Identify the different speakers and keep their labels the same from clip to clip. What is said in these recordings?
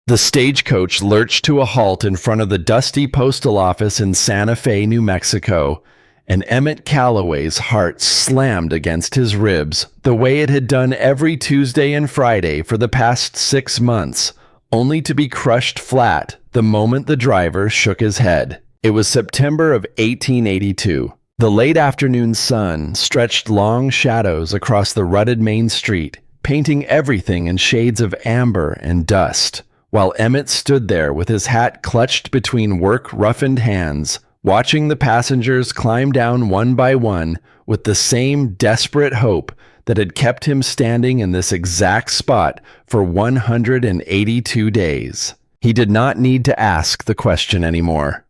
Speaker 1: The stagecoach lurched to a halt in front of the dusty postal office in Santa Fe, New Mexico, and Emmett Calloway's heart slammed against his ribs the way it had done every Tuesday and Friday for the past 6 months, only to be crushed flat the moment the driver shook his head. It was September of 1882. The late afternoon sun stretched long shadows across the rutted main street, painting everything in shades of amber and dust, while Emmett stood there with his hat clutched between work-roughened hands, watching the passengers climb down one by one with the same desperate hope that had kept him standing in this exact spot for 182 days. He did not need to ask the question anymore.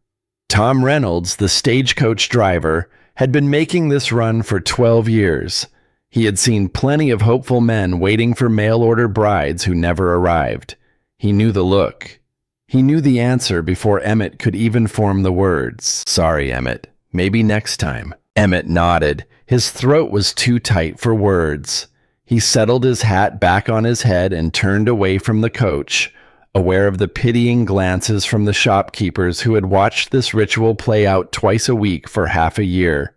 Speaker 1: Tom Reynolds, the stagecoach driver, had been making this run for 12 years. He had seen plenty of hopeful men waiting for mail-order brides who never arrived. He knew the look. He knew the answer before Emmett could even form the words. "Sorry, Emmett. Maybe next time." Emmett nodded. His throat was too tight for words. He settled his hat back on his head and turned away from the coach, aware of the pitying glances from the shopkeepers who had watched this ritual play out twice a week for half a year.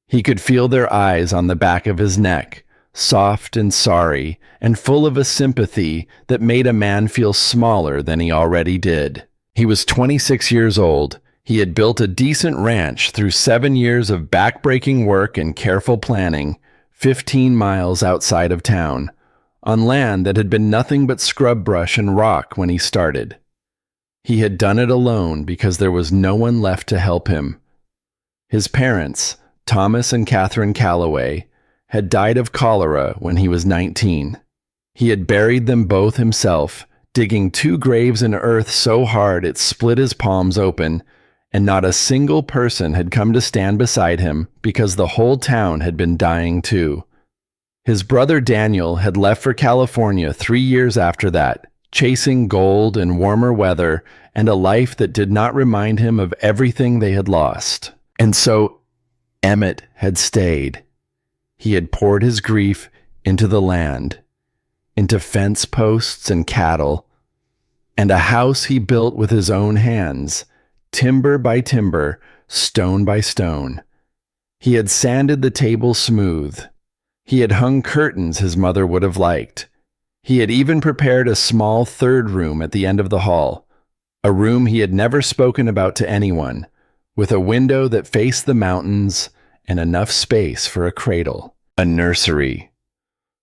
Speaker 1: He could feel their eyes on the back of his neck, soft and sorry, and full of a sympathy that made a man feel smaller than he already did. He was 26 years old. He had built a decent ranch through 7 years of back-breaking work and careful planning, 15 miles outside of town, on land that had been nothing but scrub brush and rock when he started. He had done it alone because there was no one left to help him. His parents, Thomas and Catherine Calloway, had died of cholera when he was 19. He had buried them both himself, digging 2 graves in earth so hard it split his palms open, and not a single person had come to stand beside him because the whole town had been dying too. His brother Daniel had left for California 3 years after that, chasing gold and warmer weather and a life that did not remind him of everything they had lost. And so Emmett had stayed. He had poured his grief into the land, into fence posts and cattle, and a house he built with his own hands, timber by timber, stone by stone. He had sanded the table smooth. He had hung curtains his mother would have liked. He had even prepared a small third room at the end of the hall, a room he had never spoken about to anyone, with a window that faced the mountains and enough space for a cradle, a nursery,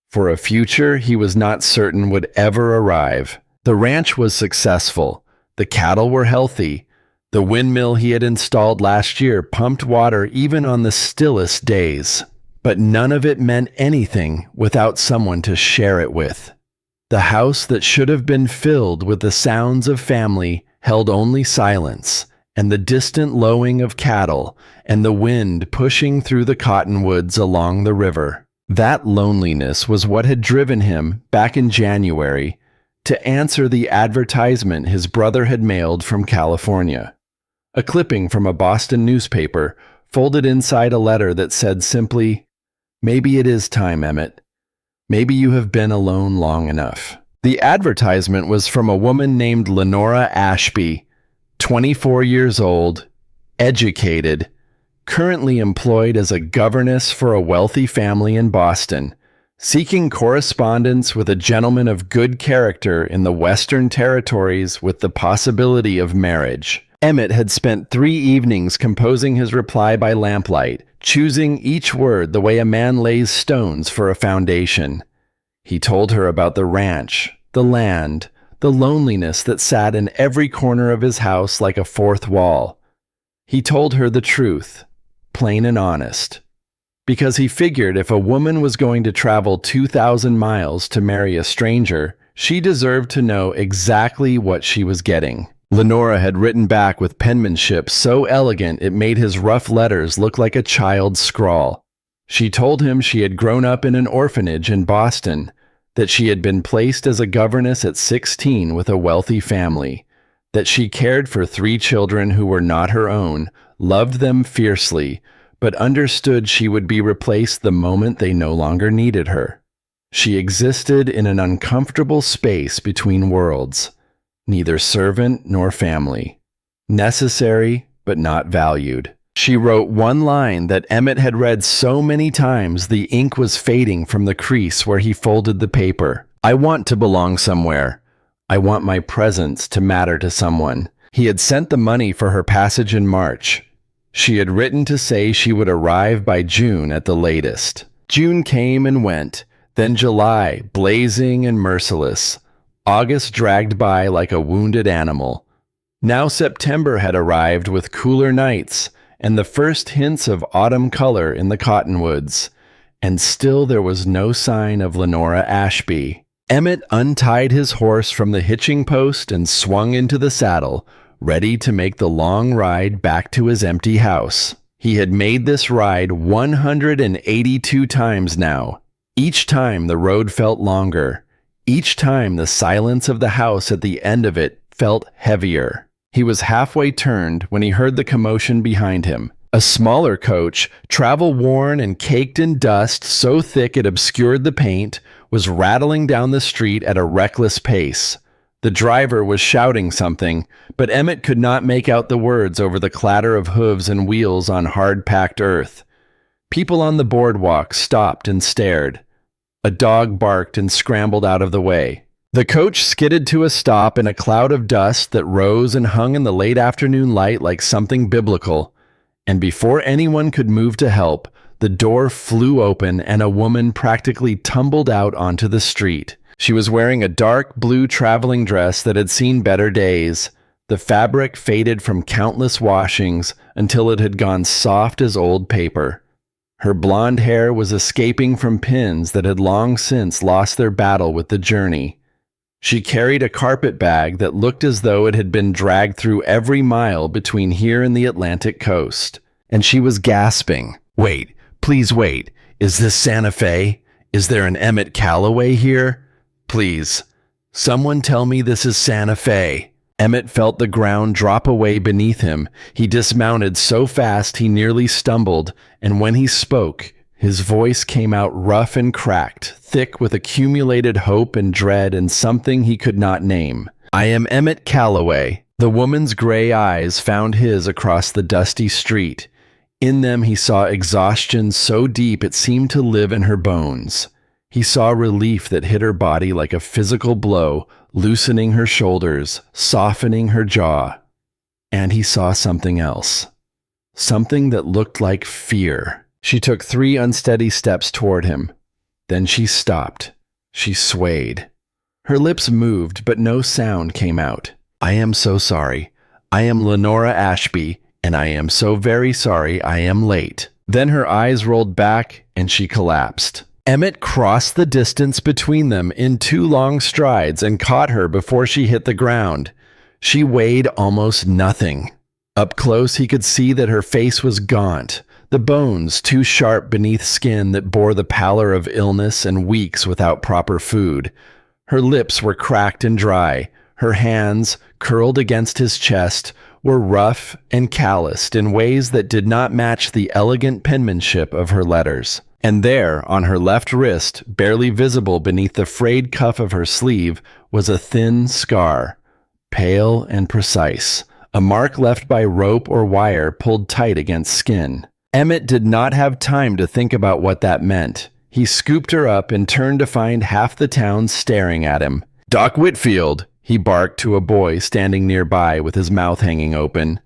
Speaker 1: for a future he was not certain would ever arrive. The ranch was successful. The cattle were healthy. The windmill he had installed last year pumped water even on the stillest days. But none of it meant anything without someone to share it with. The house that should have been filled with the sounds of family held only silence, and the distant lowing of cattle, and the wind pushing through the cottonwoods along the river. That loneliness was what had driven him, back in January, to answer the advertisement his brother had mailed from California. A clipping from a Boston newspaper, folded inside a letter that said simply, "Maybe it is time, Emmett. Maybe you have been alone long enough." The advertisement was from a woman named Lenora Ashby, 24 years old, educated, currently employed as a governess for a wealthy family in Boston, seeking correspondence with a gentleman of good character in the Western Territories with the possibility of marriage. Emmett had spent 3 evenings composing his reply by lamplight, choosing each word the way a man lays stones for a foundation. He told her about the ranch, the land, the loneliness that sat in every corner of his house like a fourth wall. He told her the truth, plain and honest, because he figured if a woman was going to travel 2,000 miles to marry a stranger, she deserved to know exactly what she was getting. Lenora had written back with penmanship so elegant it made his rough letters look like a child's scrawl. She told him she had grown up in an orphanage in Boston, that she had been placed as a governess at 16 with a wealthy family, that she cared for 3 children who were not her own, loved them fiercely, but understood she would be replaced the moment they no longer needed her. She existed in an uncomfortable space between worlds, neither servant nor family. Necessary, but not valued. She wrote one line that Emmett had read so many times the ink was fading from the crease where he folded the paper. I want to belong somewhere. I want my presence to matter to someone. He had sent the money for her passage in March. She had written to say she would arrive by June at the latest. June came and went, then July, blazing and merciless. August dragged by like a wounded animal. Now September had arrived with cooler nights and the first hints of autumn color in the cottonwoods, and still there was no sign of Lenora Ashby. Emmett untied his horse from the hitching post and swung into the saddle, ready to make the long ride back to his empty house. He had made this ride 182 times now. Each time the road felt longer. Each time the silence of the house at the end of it felt heavier. He was halfway turned when he heard the commotion behind him. A smaller coach, travel-worn and caked in dust so thick it obscured the paint, was rattling down the street at a reckless pace. The driver was shouting something, but Emmett could not make out the words over the clatter of hooves and wheels on hard-packed earth. People on the boardwalk stopped and stared. A dog barked and scrambled out of the way. The coach skidded to a stop in a cloud of dust that rose and hung in the late afternoon light like something biblical, and before anyone could move to help, the door flew open and a woman practically tumbled out onto the street. She was wearing a dark blue traveling dress that had seen better days. The fabric faded from countless washings until it had gone soft as old paper. Her blonde hair was escaping from pins that had long since lost their battle with the journey. She carried a carpet bag that looked as though it had been dragged through every mile between here and the Atlantic coast. And she was gasping. Wait, please wait. Is this Santa Fe? Is there an Emmett Calloway here? Please, someone tell me this is Santa Fe. Emmett felt the ground drop away beneath him. He dismounted so fast he nearly stumbled, and when he spoke, his voice came out rough and cracked, thick with accumulated hope and dread and something he could not name. I am Emmett Calloway. The woman's gray eyes found his across the dusty street. In them he saw exhaustion so deep it seemed to live in her bones. He saw relief that hit her body like a physical blow, loosening her shoulders, softening her jaw. And he saw something else. Something that looked like fear. She took 3 unsteady steps toward him. Then she stopped. She swayed. Her lips moved, but no sound came out. I am so sorry. I am Lenora Ashby, and I am so very sorry I am late. Then her eyes rolled back, and she collapsed. Emmett crossed the distance between them in 2 long strides and caught her before she hit the ground. She weighed almost nothing. Up close he could see that her face was gaunt, the bones too sharp beneath skin that bore the pallor of illness and weeks without proper food. Her lips were cracked and dry. Her hands, curled against his chest, were rough and calloused in ways that did not match the elegant penmanship of her letters. And there, on her left wrist, barely visible beneath the frayed cuff of her sleeve, was a thin scar, pale and precise, a mark left by rope or wire pulled tight against skin. Emmett did not have time to think about what that meant. He scooped her up and turned to find half the town staring at him. Doc Whitfield, he barked to a boy standing nearby with his mouth hanging open.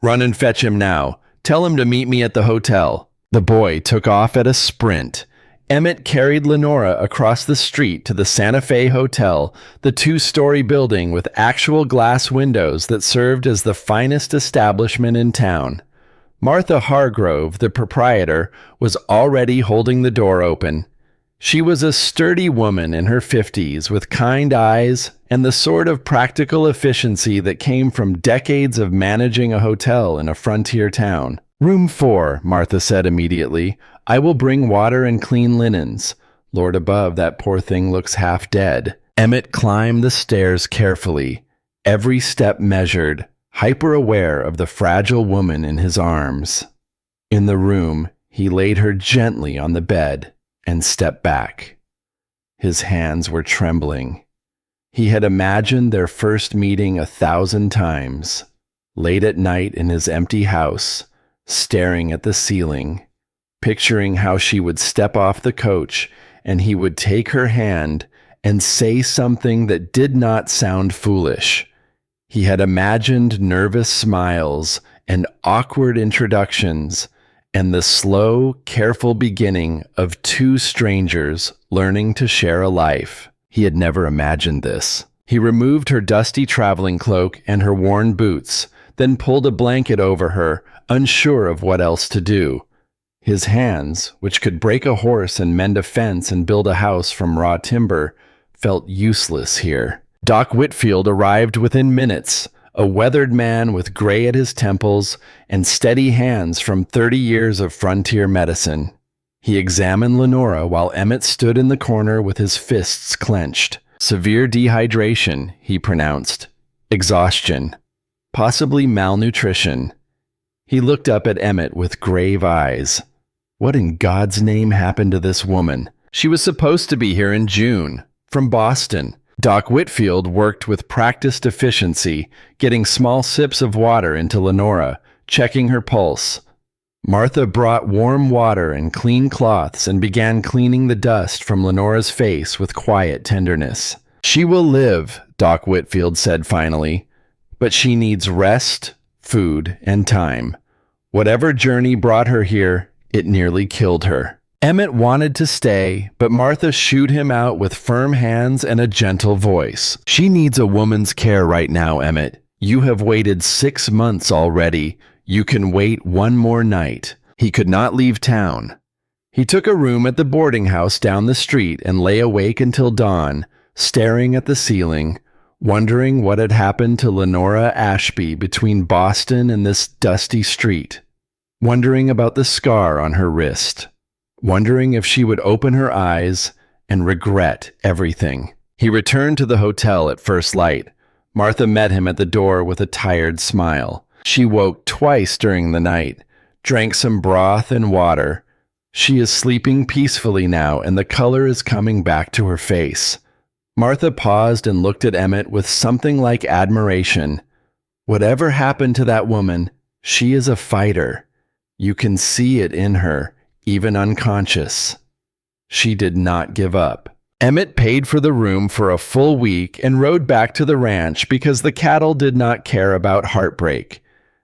Speaker 1: Run and fetch him now. Tell him to meet me at the hotel. The boy took off at a sprint. Emmett carried Lenora across the street to the Santa Fe Hotel, the 2-story building with actual glass windows that served as the finest establishment in town. Martha Hargrove, the proprietor, was already holding the door open. She was a sturdy woman in her 50s with kind eyes and the sort of practical efficiency that came from decades of managing a hotel in a frontier town. Room 4, Martha said immediately. I will bring water and clean linens. Lord above, that poor thing looks half dead. Emmett climbed the stairs carefully, every step measured, hyper-aware of the fragile woman in his arms. In the room, he laid her gently on the bed and stepped back. His hands were trembling. He had imagined their first meeting 1,000 times, late at night in his empty house, staring at the ceiling, picturing how she would step off the coach and he would take her hand and say something that did not sound foolish. He had imagined nervous smiles and awkward introductions and the slow, careful beginning of two strangers learning to share a life. He had never imagined this. He removed her dusty traveling cloak and her worn boots, then pulled a blanket over her, unsure of what else to do. His hands, which could break a horse and mend a fence and build a house from raw timber, felt useless here. Doc Whitfield arrived within minutes, a weathered man with gray at his temples and steady hands from 30 years of frontier medicine. He examined Lenora while Emmett stood in the corner with his fists clenched. Severe dehydration, he pronounced. Exhaustion. Possibly malnutrition. He looked up at Emmett with grave eyes. What in God's name happened to this woman? She was supposed to be here in June, from Boston. Doc Whitfield worked with practiced efficiency, getting small sips of water into Lenora, checking her pulse. Martha brought warm water and clean cloths and began cleaning the dust from Lenora's face with quiet tenderness. She will live, Doc Whitfield said finally, but she needs rest, food, and time. Whatever journey brought her here, it nearly killed her. Emmett wanted to stay, but Martha shooed him out with firm hands and a gentle voice. She needs a woman's care right now, Emmett. You have waited 6 months already. You can wait one more night. He could not leave town. He took a room at the boarding house down the street and lay awake until dawn, staring at the ceiling, wondering what had happened to Lenora Ashby between Boston and this dusty street, wondering about the scar on her wrist, wondering if she would open her eyes and regret everything. He returned to the hotel at first light. Martha met him at the door with a tired smile. She woke twice during the night, drank some broth and water. She is sleeping peacefully now, and the color is coming back to her face. Martha paused and looked at Emmett with something like admiration. Whatever happened to that woman, she is a fighter. You can see it in her, even unconscious. She did not give up. Emmett paid for the room for a full week and rode back to the ranch because the cattle did not care about heartbreak.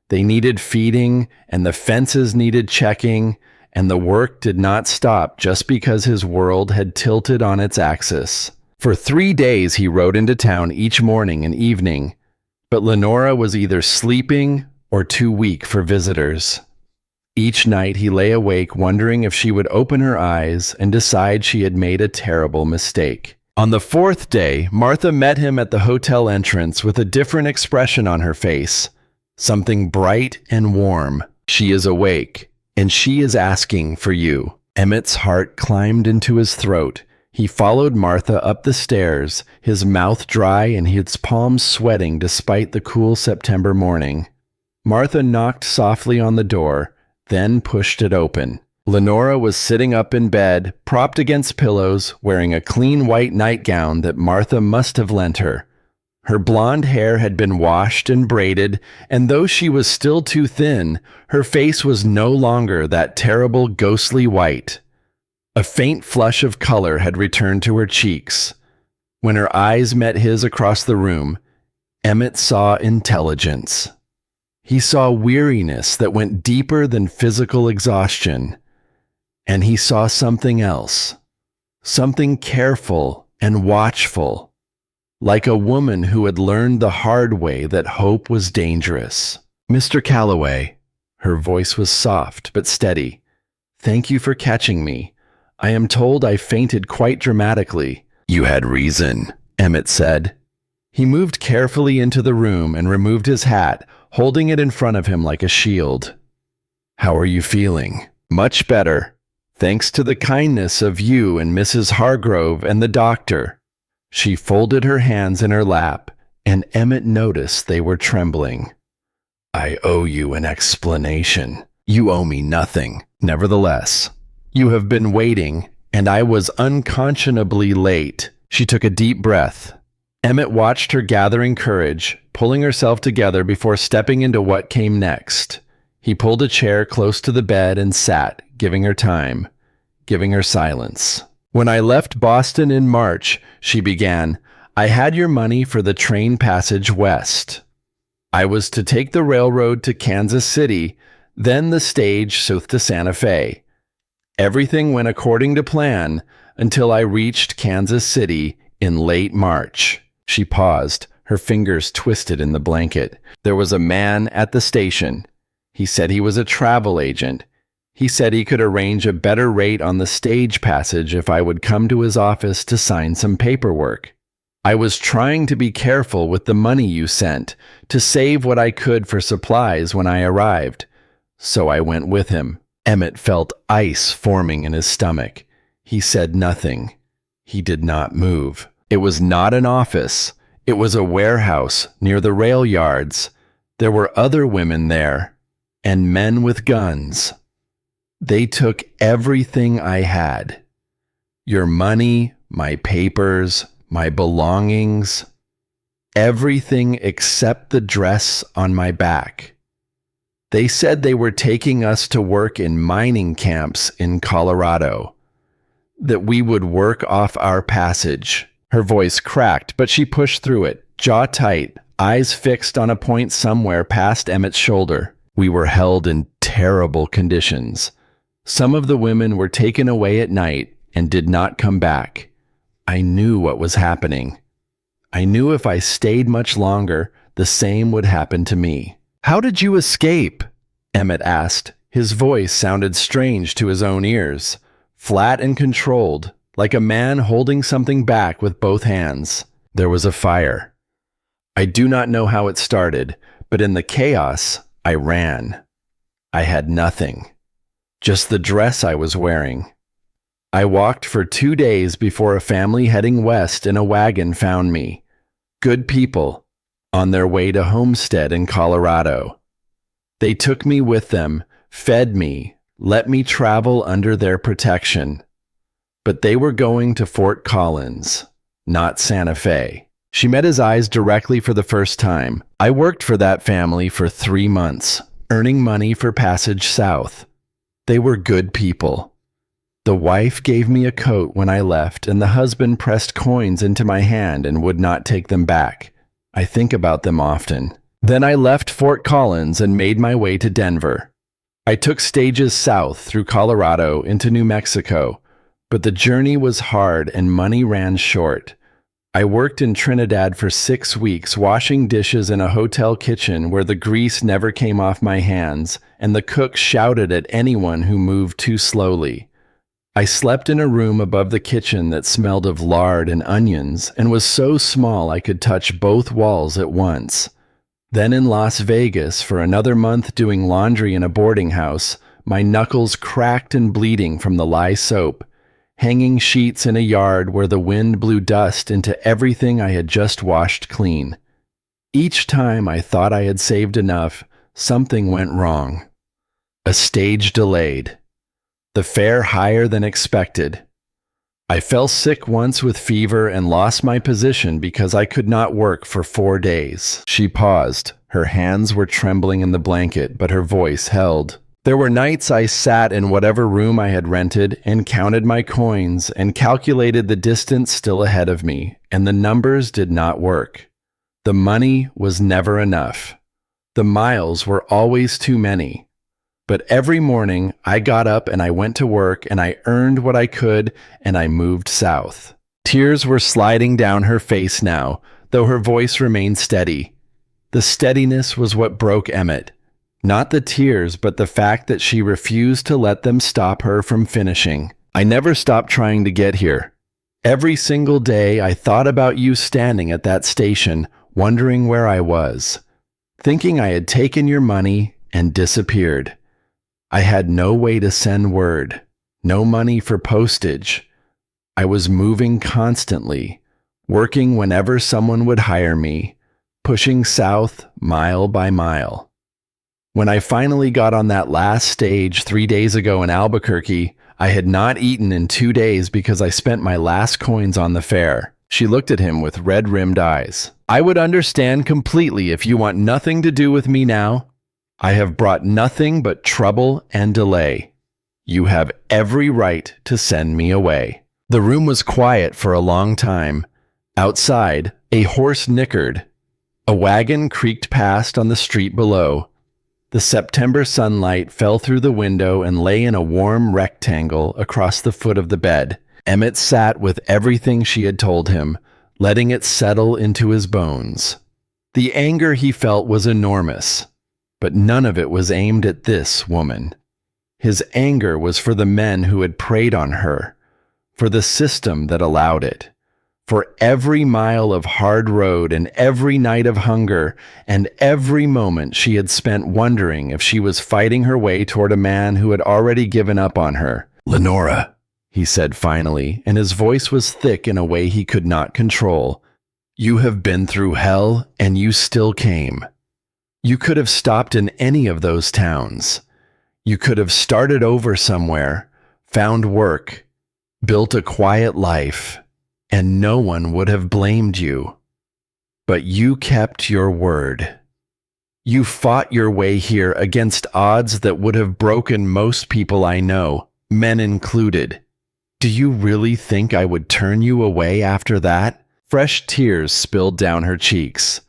Speaker 1: They needed feeding, and the fences needed checking, and the work did not stop just because his world had tilted on its axis. For 3 days he rode into town each morning and evening, but Lenora was either sleeping or too weak for visitors. Each night he lay awake wondering if she would open her eyes and decide she had made a terrible mistake. On the 4th day, Martha met him at the hotel entrance with a different expression on her face. Something bright and warm. She is awake, and she is asking for you. Emmett's heart climbed into his throat. He followed Martha up the stairs, his mouth dry and his palms sweating despite the cool September morning. Martha knocked softly on the door, then pushed it open. Lenora was sitting up in bed, propped against pillows, wearing a clean white nightgown that Martha must have lent her. Her blonde hair had been washed and braided, and though she was still too thin, her face was no longer that terrible ghostly white. A faint flush of color had returned to her cheeks. When her eyes met his across the room, Emmett saw intelligence. He saw weariness that went deeper than physical exhaustion. And he saw something else, something careful and watchful, like a woman who had learned the hard way that hope was dangerous. Mr. Calloway, her voice was soft but steady. Thank you for catching me. I am told I fainted quite dramatically. You had reason, Emmett said. He moved carefully into the room and removed his hat, holding it in front of him like a shield. How are you feeling? Much better, thanks to the kindness of you and Mrs. Hargrove and the doctor. She folded her hands in her lap, and Emmett noticed they were trembling. I owe you an explanation. You owe me nothing. Nevertheless, you have been waiting, and I was unconscionably late. She took a deep breath. Emmett watched her gathering courage, pulling herself together before stepping into what came next. He pulled a chair close to the bed and sat, giving her time, giving her silence. "When I left Boston in March," she began, "I had your money for the train passage west. I was to take the railroad to Kansas City, then the stage south to Santa Fe. Everything went according to plan until I reached Kansas City in late March." She paused, her fingers twisted in the blanket. "There was a man at the station. He said he was a travel agent. He said he could arrange a better rate on the stage passage if I would come to his office to sign some paperwork. I was trying to be careful with the money you sent, to save what I could for supplies when I arrived. So I went with him." Emmett felt ice forming in his stomach. He said nothing. He did not move. It was not an office. It was a warehouse near the rail yards. There were other women there, and men with guns. They took everything I had. Your money, my papers, my belongings, everything except the dress on my back. They said they were taking us to work in mining camps in Colorado, that we would work off our passage. Her voice cracked, but she pushed through it, jaw tight, eyes fixed on a point somewhere past Emmett's shoulder. "We were held in terrible conditions. Some of the women were taken away at night and did not come back. I knew what was happening. I knew if I stayed much longer, the same would happen to me." "How did you escape?" Emmett asked. His voice sounded strange to his own ears, flat and controlled, like a man holding something back with both hands. "There was a fire. I do not know how it started, but in the chaos, I ran. I had nothing, just the dress I was wearing. I walked for 2 days before a family heading west in a wagon found me. Good people, on their way to Homestead in Colorado. They took me with them, fed me, let me travel under their protection. But they were going to Fort Collins, not Santa Fe." She met his eyes directly for the first time. "I worked for that family for 3 months, earning money for passage south. They were good people. The wife gave me a coat when I left, and the husband pressed coins into my hand and would not take them back. I think about them often. Then I left Fort Collins and made my way to Denver. I took stages south through Colorado into New Mexico, but the journey was hard and money ran short. I worked in Trinidad for 6 weeks, washing dishes in a hotel kitchen where the grease never came off my hands, and the cook shouted at anyone who moved too slowly. I slept in a room above the kitchen that smelled of lard and onions and was so small I could touch both walls at once. Then in Las Vegas for another month doing laundry in a boarding house, my knuckles cracked and bleeding from the lye soap, hanging sheets in a yard where the wind blew dust into everything I had just washed clean. Each time I thought I had saved enough, something went wrong. A stage delayed. The fare higher than expected. I fell sick once with fever and lost my position because I could not work for 4 days." She paused. Her hands were trembling in the blanket, but her voice held. "There were nights I sat in whatever room I had rented and counted my coins and calculated the distance still ahead of me, and the numbers did not work. The money was never enough. The miles were always too many. But every morning I got up and I went to work and I earned what I could and I moved south." Tears were sliding down her face now, though her voice remained steady. The steadiness was what broke Emmett. Not the tears, but the fact that she refused to let them stop her from finishing. "I never stopped trying to get here. Every single day I thought about you standing at that station, wondering where I was, thinking I had taken your money and disappeared. I had no way to send word, no money for postage. I was moving constantly, working whenever someone would hire me, pushing south mile by mile. When I finally got on that last stage 3 days ago in Albuquerque, I had not eaten in 2 days because I spent my last coins on the fare." She looked at him with red-rimmed eyes. "I would understand completely if you want nothing to do with me now. I have brought nothing but trouble and delay. You have every right to send me away." The room was quiet for a long time. Outside, a horse nickered. A wagon creaked past on the street below. The September sunlight fell through the window and lay in a warm rectangle across the foot of the bed. Emmett sat with everything she had told him, letting it settle into his bones. The anger he felt was enormous, but none of it was aimed at this woman. His anger was for the men who had preyed on her, for the system that allowed it, for every mile of hard road and every night of hunger and every moment she had spent wondering if she was fighting her way toward a man who had already given up on her. "Lenora," he said finally, and his voice was thick in a way he could not control. "You have been through hell, and you still came. You could have stopped in any of those towns. You could have started over somewhere, found work, built a quiet life, and no one would have blamed you. But you kept your word. You fought your way here against odds that would have broken most people I know, men included. Do you really think I would turn you away after that?" Fresh tears spilled down her cheeks.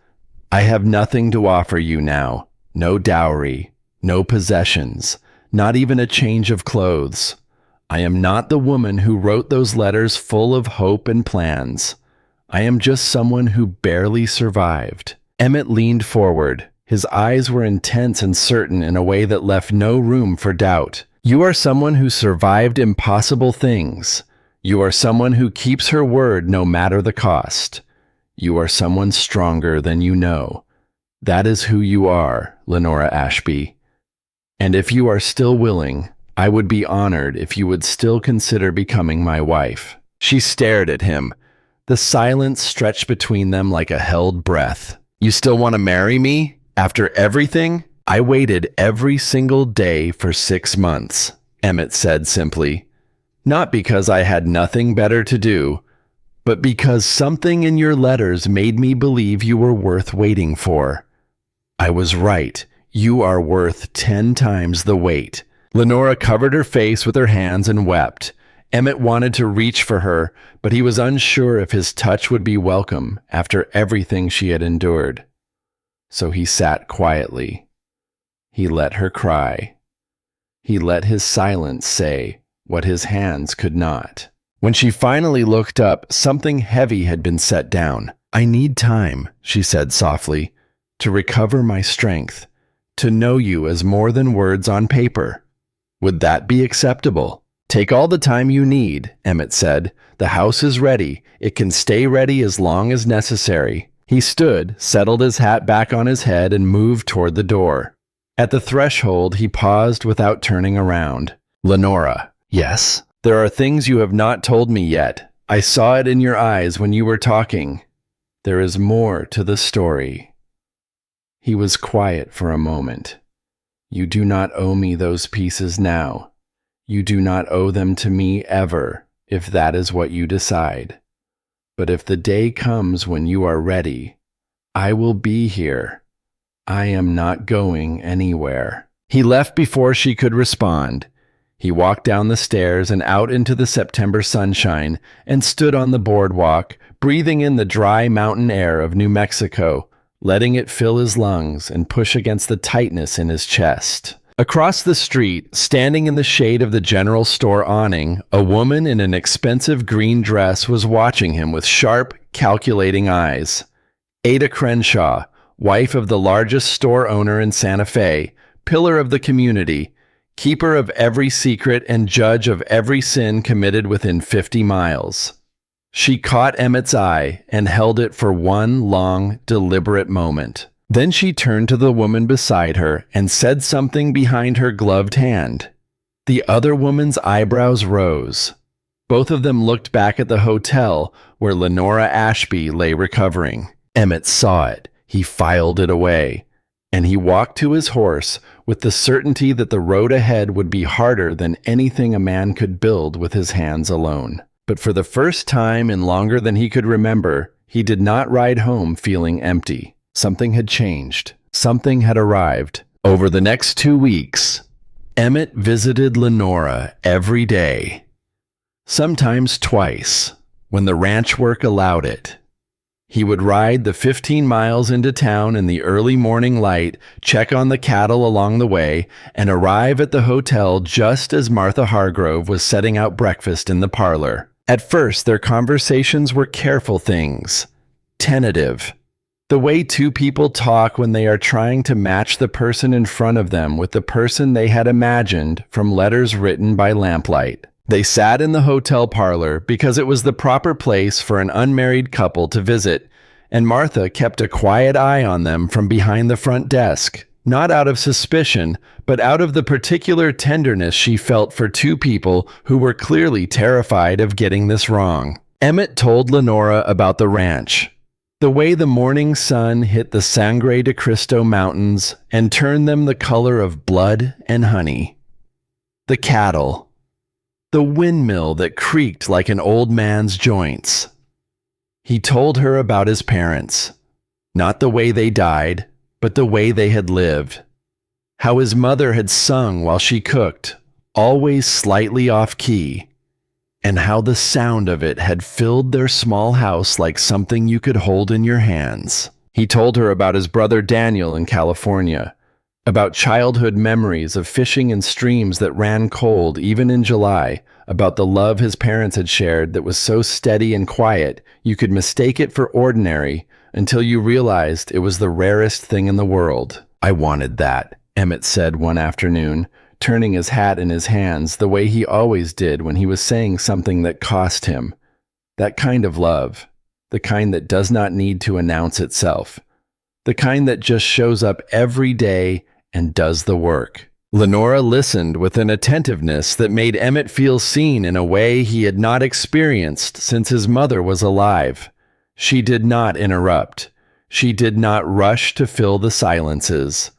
Speaker 1: "I have nothing to offer you now. No dowry, no possessions, not even a change of clothes. I am not the woman who wrote those letters full of hope and plans. I am just someone who barely survived." Emmett leaned forward. His eyes were intense and certain in a way that left no room for doubt. "You are someone who survived impossible things. You are someone who keeps her word no matter the cost. You are someone stronger than you know. That is who you are, Lenora Ashby. And if you are still willing, I would be honored if you would still consider becoming my wife." She stared at him. The silence stretched between them like a held breath. "You still want to marry me? After everything?" "I waited every single day for 6 months, Emmett said simply. "Not because I had nothing better to do, but because something in your letters made me believe you were worth waiting for. I was right. You are worth 10 times the wait." Lenora covered her face with her hands and wept. Emmett wanted to reach for her, but he was unsure if his touch would be welcome after everything she had endured. So he sat quietly. He let her cry. He let his silence say what his hands could not. When she finally looked up, something heavy had been set down. "I need time," she said softly, "to recover my strength, to know you as more than words on paper. Would that be acceptable?" "Take all the time you need," Emmett said. "The house is ready. It can stay ready as long as necessary." He stood, settled his hat back on his head, and moved toward the door. At the threshold, he paused without turning around. "Lenora." "Yes?" "There are things you have not told me yet. I saw it in your eyes when you were talking. There is more to the story." He was quiet for a moment. "You do not owe me those pieces now. You do not owe them to me ever, if that is what you decide. But if the day comes when you are ready, I will be here. I am not going anywhere." He left before she could respond. He walked down the stairs and out into the September sunshine and stood on the boardwalk, breathing in the dry mountain air of New Mexico, letting it fill his lungs and push against the tightness in his chest. Across the street, standing in the shade of the general store awning, a woman in an expensive green dress was watching him with sharp, calculating eyes. Ada Crenshaw, wife of the largest store owner in Santa Fe, pillar of the community, keeper of every secret and judge of every sin committed within 50 miles. She caught Emmett's eye and held it for one long, deliberate moment. Then she turned to the woman beside her and said something behind her gloved hand. The other woman's eyebrows rose. Both of them looked back at the hotel where Lenora Ashby lay recovering. Emmett saw it. He filed it away, and he walked to his horse with the certainty that the road ahead would be harder than anything a man could build with his hands alone. But for the first time in longer than he could remember, he did not ride home feeling empty. Something had changed. Something had arrived. Over the next 2 weeks, Emmett visited Lenora every day, sometimes twice, when the ranch work allowed it. He would ride the 15 miles into town in the early morning light, check on the cattle along the way, and arrive at the hotel just as Martha Hargrove was setting out breakfast in the parlor. At first, their conversations were careful things, tentative. The way two people talk when they are trying to match the person in front of them with the person they had imagined from letters written by lamplight. They sat in the hotel parlor because it was the proper place for an unmarried couple to visit, and Martha kept a quiet eye on them from behind the front desk, not out of suspicion, but out of the particular tenderness she felt for two people who were clearly terrified of getting this wrong. Emmett told Lenora about the ranch, the way the morning sun hit the Sangre de Cristo Mountains and turned them the color of blood and honey. The cattle. The windmill that creaked like an old man's joints. He told her about his parents, not the way they died, but the way they had lived. How his mother had sung while she cooked, always slightly off key, and how the sound of it had filled their small house like something you could hold in your hands. He told her about his brother Daniel in California, about childhood memories of fishing in streams that ran cold even in July, about the love his parents had shared that was so steady and quiet you could mistake it for ordinary until you realized it was the rarest thing in the world. "I wanted that," Emmett said one afternoon, turning his hat in his hands the way he always did when he was saying something that cost him. That kind of love, the kind that does not need to announce itself, the kind that just shows up every day and does the work. Lenora listened with an attentiveness that made Emmett feel seen in a way he had not experienced since his mother was alive. She did not interrupt. She did not rush to fill the silences.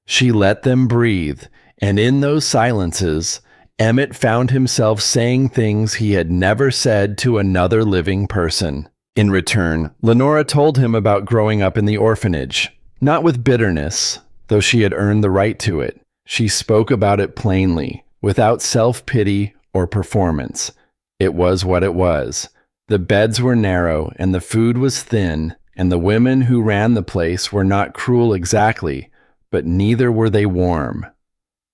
Speaker 1: She let them breathe, and in those silences, Emmett found himself saying things he had never said to another living person. In return, Lenora told him about growing up in the orphanage, not with bitterness, though she had earned the right to it. She spoke about it plainly, without self-pity or performance. It was what it was. The beds were narrow, and the food was thin, and the women who ran the place were not cruel exactly, but neither were they warm.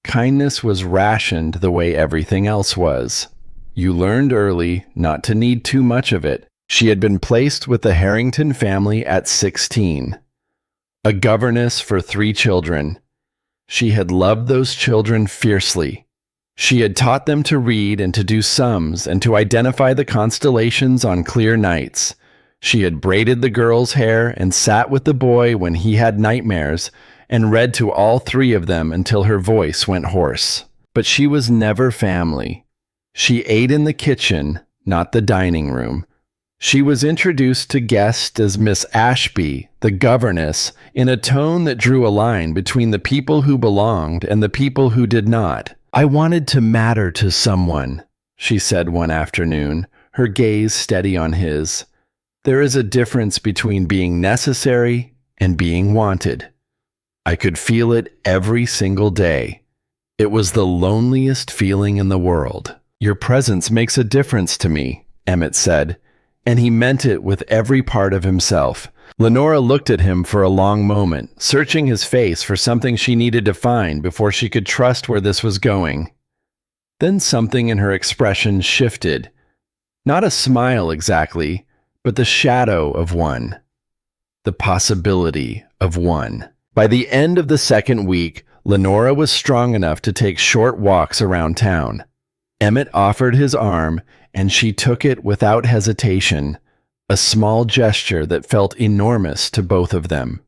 Speaker 1: Kindness was rationed the way everything else was. You learned early not to need too much of it. She had been placed with the Harrington family at 16. A governess for 3 children. She had loved those children fiercely. She had taught them to read and to do sums and to identify the constellations on clear nights. She had braided the girl's hair and sat with the boy when he had nightmares and read to all 3 of them until her voice went hoarse. But she was never family. She ate in the kitchen, not the dining room. She was introduced to guests as Miss Ashby, the governess, in a tone that drew a line between the people who belonged and the people who did not. "I wanted to matter to someone," she said one afternoon, her gaze steady on his. "There is a difference between being necessary and being wanted. I could feel it every single day. It was the loneliest feeling in the world. Your presence makes a difference to me," Emmett said. And he meant it with every part of himself. Lenora looked at him for a long moment, searching his face for something she needed to find before she could trust where this was going. Then something in her expression shifted. Not a smile exactly, but the shadow of one. The possibility of one. By the end of the second week, Lenora was strong enough to take short walks around town. Emmett offered his arm, and she took it without hesitation, a small gesture that felt enormous to both of them.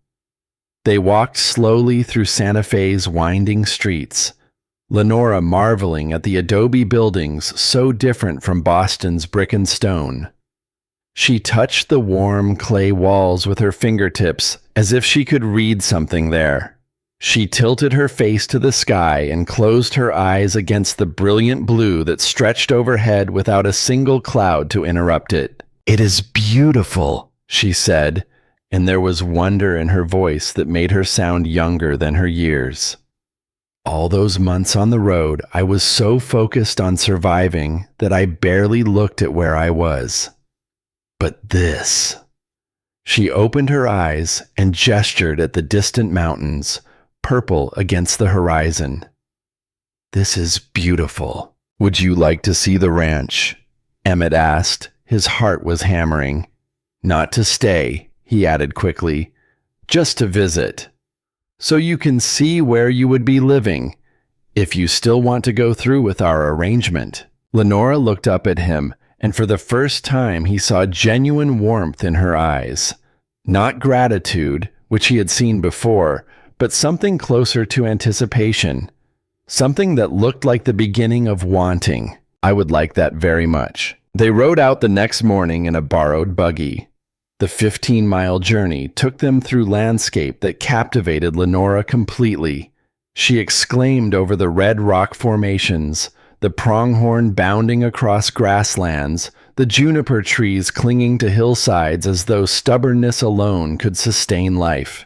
Speaker 1: They walked slowly through Santa Fe's winding streets, Lenora marveling at the adobe buildings so different from Boston's brick and stone. She touched the warm clay walls with her fingertips as if she could read something there. She tilted her face to the sky and closed her eyes against the brilliant blue that stretched overhead without a single cloud to interrupt it. "It is beautiful," she said, and there was wonder in her voice that made her sound younger than her years. "All those months on the road, I was so focused on surviving that I barely looked at where I was. But this..." She opened her eyes and gestured at the distant mountains, purple against the horizon. "This is beautiful. Would you like to see the ranch?" Emmett asked. His heart was hammering. "Not to stay," he added quickly, "just to visit. So you can see where you would be living, if you still want to go through with our arrangement." Lenora looked up at him, and for the first time he saw genuine warmth in her eyes. Not gratitude, which he had seen before, but something closer to anticipation. Something that looked like the beginning of wanting. "I would like that very much." They rode out the next morning in a borrowed buggy. The 15-mile journey took them through landscape that captivated Lenora completely. She exclaimed over the red rock formations, the pronghorn bounding across grasslands, the juniper trees clinging to hillsides as though stubbornness alone could sustain life.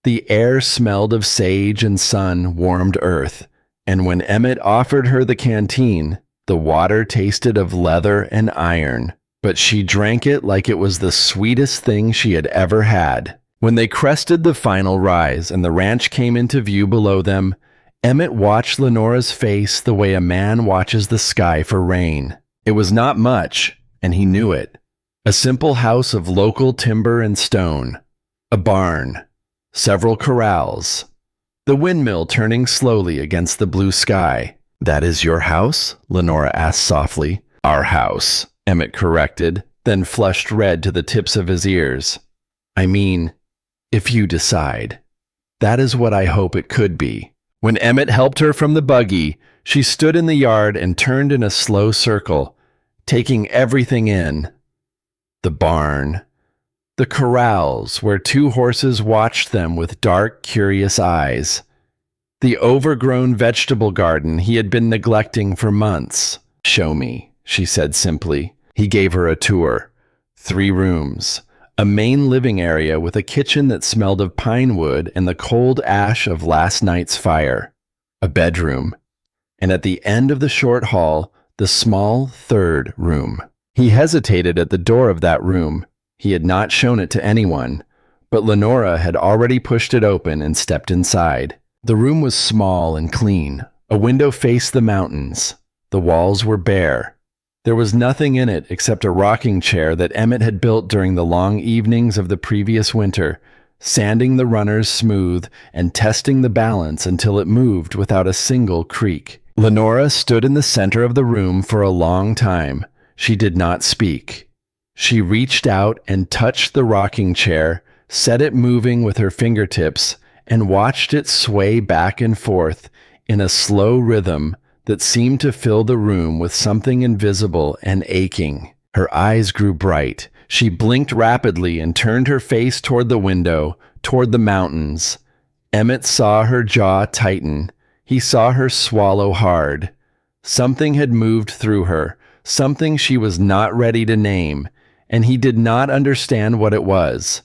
Speaker 1: The air smelled of sage and sun warmed earth, and when Emmett offered her the canteen, the water tasted of leather and iron, but she drank it like it was the sweetest thing she had ever had. When they crested the final rise and the ranch came into view below them, Emmett watched Lenora's face the way a man watches the sky for rain. It was not much, and he knew it. A simple house of local timber and stone. A barn. Several corrals. The windmill turning slowly against the blue sky. "That is your house?" Lenora asked softly. "Our house," Emmett corrected, then flushed red to the tips of his ears. "I mean, if you decide. That is what I hope it could be." When Emmett helped her from the buggy, she stood in the yard and turned in a slow circle, taking everything in. The barn. The corrals where two horses watched them with dark, curious eyes. The overgrown vegetable garden he had been neglecting for months. "Show me," she said simply. He gave her a tour. 3 rooms. A main living area with a kitchen that smelled of pine wood and the cold ash of last night's fire. A bedroom. And at the end of the short hall, the small 3rd room. He hesitated at the door of that room. He had not shown it to anyone, but Lenora had already pushed it open and stepped inside. The room was small and clean. A window faced the mountains. The walls were bare. There was nothing in it except a rocking chair that Emmett had built during the long evenings of the previous winter, sanding the runners smooth and testing the balance until it moved without a single creak. Lenora stood in the center of the room for a long time. She did not speak. She reached out and touched the rocking chair, set it moving with her fingertips, and watched it sway back and forth in a slow rhythm that seemed to fill the room with something invisible and aching. Her eyes grew bright. She blinked rapidly and turned her face toward the window, toward the mountains. Emmett saw her jaw tighten. He saw her swallow hard. Something had moved through her, something she was not ready to name, and he did not understand what it was.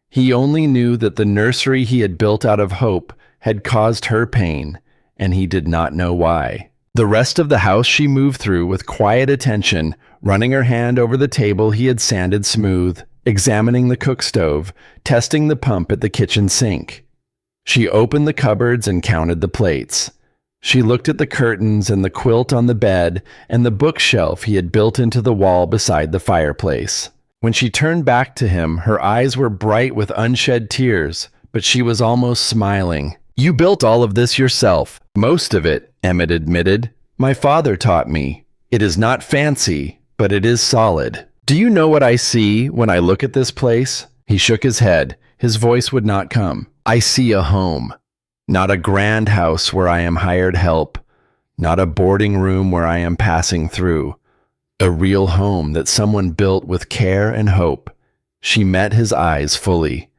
Speaker 1: He only knew that the nursery he had built out of hope had caused her pain, and he did not know why. The rest of the house she moved through with quiet attention, running her hand over the table he had sanded smooth, examining the cook stove, testing the pump at the kitchen sink. She opened the cupboards and counted the plates. She looked at the curtains and the quilt on the bed and the bookshelf he had built into the wall beside the fireplace. When she turned back to him, her eyes were bright with unshed tears, but she was almost smiling. "You built all of this yourself." "Most of it," Emmett admitted. "My father taught me. It is not fancy, but it is solid. Do you know what I see when I look at this place?" He shook his head. His voice would not come. "I see a home. Not a grand house where I am hired help. Not a boarding room where I am passing through. A real home that someone built with care and hope." She met his eyes fully.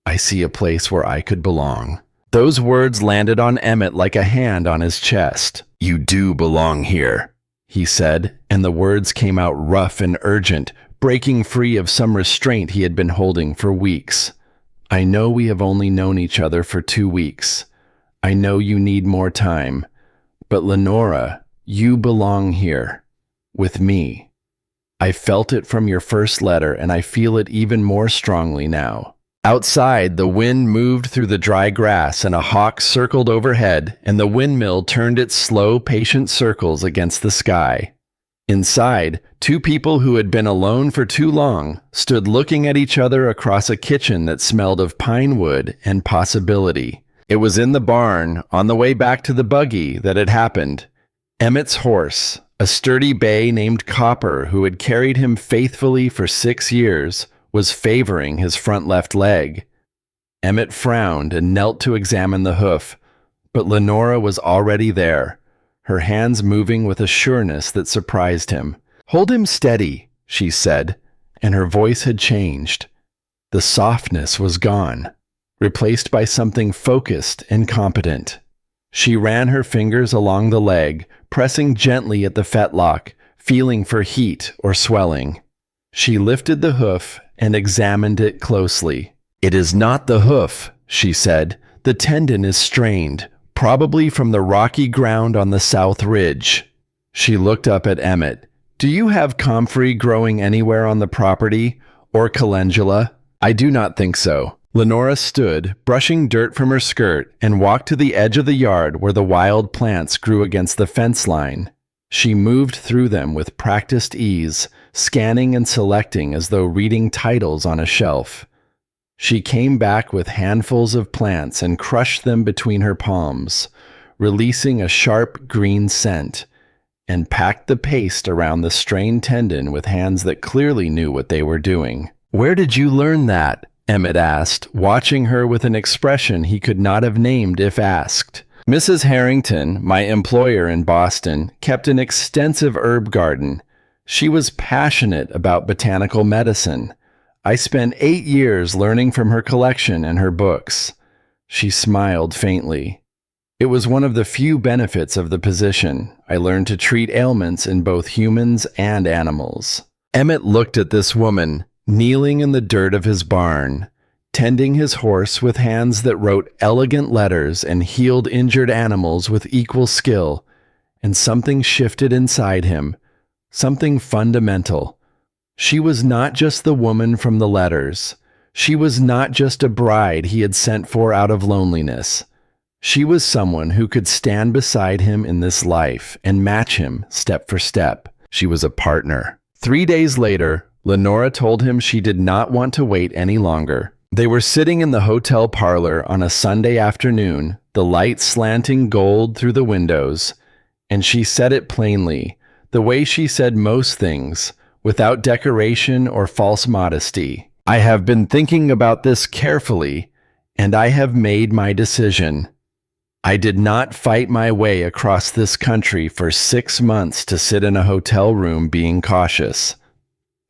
Speaker 1: "I see a place where I could belong." Those words landed on Emmett like a hand on his chest. "You do belong here," he said, and the words came out rough and urgent, breaking free of some restraint he had been holding for weeks. "I know we have only known each other for 2 weeks. I know you need more time. But Lenora, you belong here. With me. I felt it from your first letter, and I feel it even more strongly now." Outside, the wind moved through the dry grass, and a hawk circled overhead, and the windmill turned its slow, patient circles against the sky. Inside, 2 people who had been alone for too long stood looking at each other across a kitchen that smelled of pine wood and possibility. It was in the barn, on the way back to the buggy, that it happened. Emmett's horse, a sturdy bay named Copper, who had carried him faithfully for 6 years, was favoring his front left leg. Emmett frowned and knelt to examine the hoof, but Lenora was already there, her hands moving with a sureness that surprised him. "Hold him steady," she said, and her voice had changed. The softness was gone, replaced by something focused and competent. She ran her fingers along the leg, pressing gently at the fetlock, feeling for heat or swelling. She lifted the hoof and examined it closely. "It is not the hoof," she said. "The tendon is strained, probably from the rocky ground on the south ridge." She looked up at Emmett. "Do you have comfrey growing anywhere on the property, or calendula?" "I do not think so." Lenora stood, brushing dirt from her skirt, and walked to the edge of the yard where the wild plants grew against the fence line. She moved through them with practiced ease, scanning and selecting as though reading titles on a shelf. She came back with handfuls of plants and crushed them between her palms, releasing a sharp green scent, and packed the paste around the strained tendon with hands that clearly knew what they were doing. "Where did you learn that?" Emmett asked, watching her with an expression he could not have named if asked. "Mrs. Harrington, my employer in Boston, kept an extensive herb garden. She was passionate about botanical medicine. I spent 8 years learning from her collection and her books." She smiled faintly. "It was one of the few benefits of the position. I learned to treat ailments in both humans and animals." Emmett looked at this woman, kneeling in the dirt of his barn, tending his horse with hands that wrote elegant letters and healed injured animals with equal skill, and something shifted inside him, something fundamental. She was not just the woman from the letters. She was not just a bride he had sent for out of loneliness. She was someone who could stand beside him in this life and match him step for step. She was a partner. 3 days later, Lenora told him she did not want to wait any longer. They were sitting in the hotel parlor on a Sunday afternoon, the light slanting gold through the windows, and she said it plainly, the way she said most things, without decoration or false modesty. "I have been thinking about this carefully, and I have made my decision. I did not fight my way across this country for 6 months to sit in a hotel room being cautious.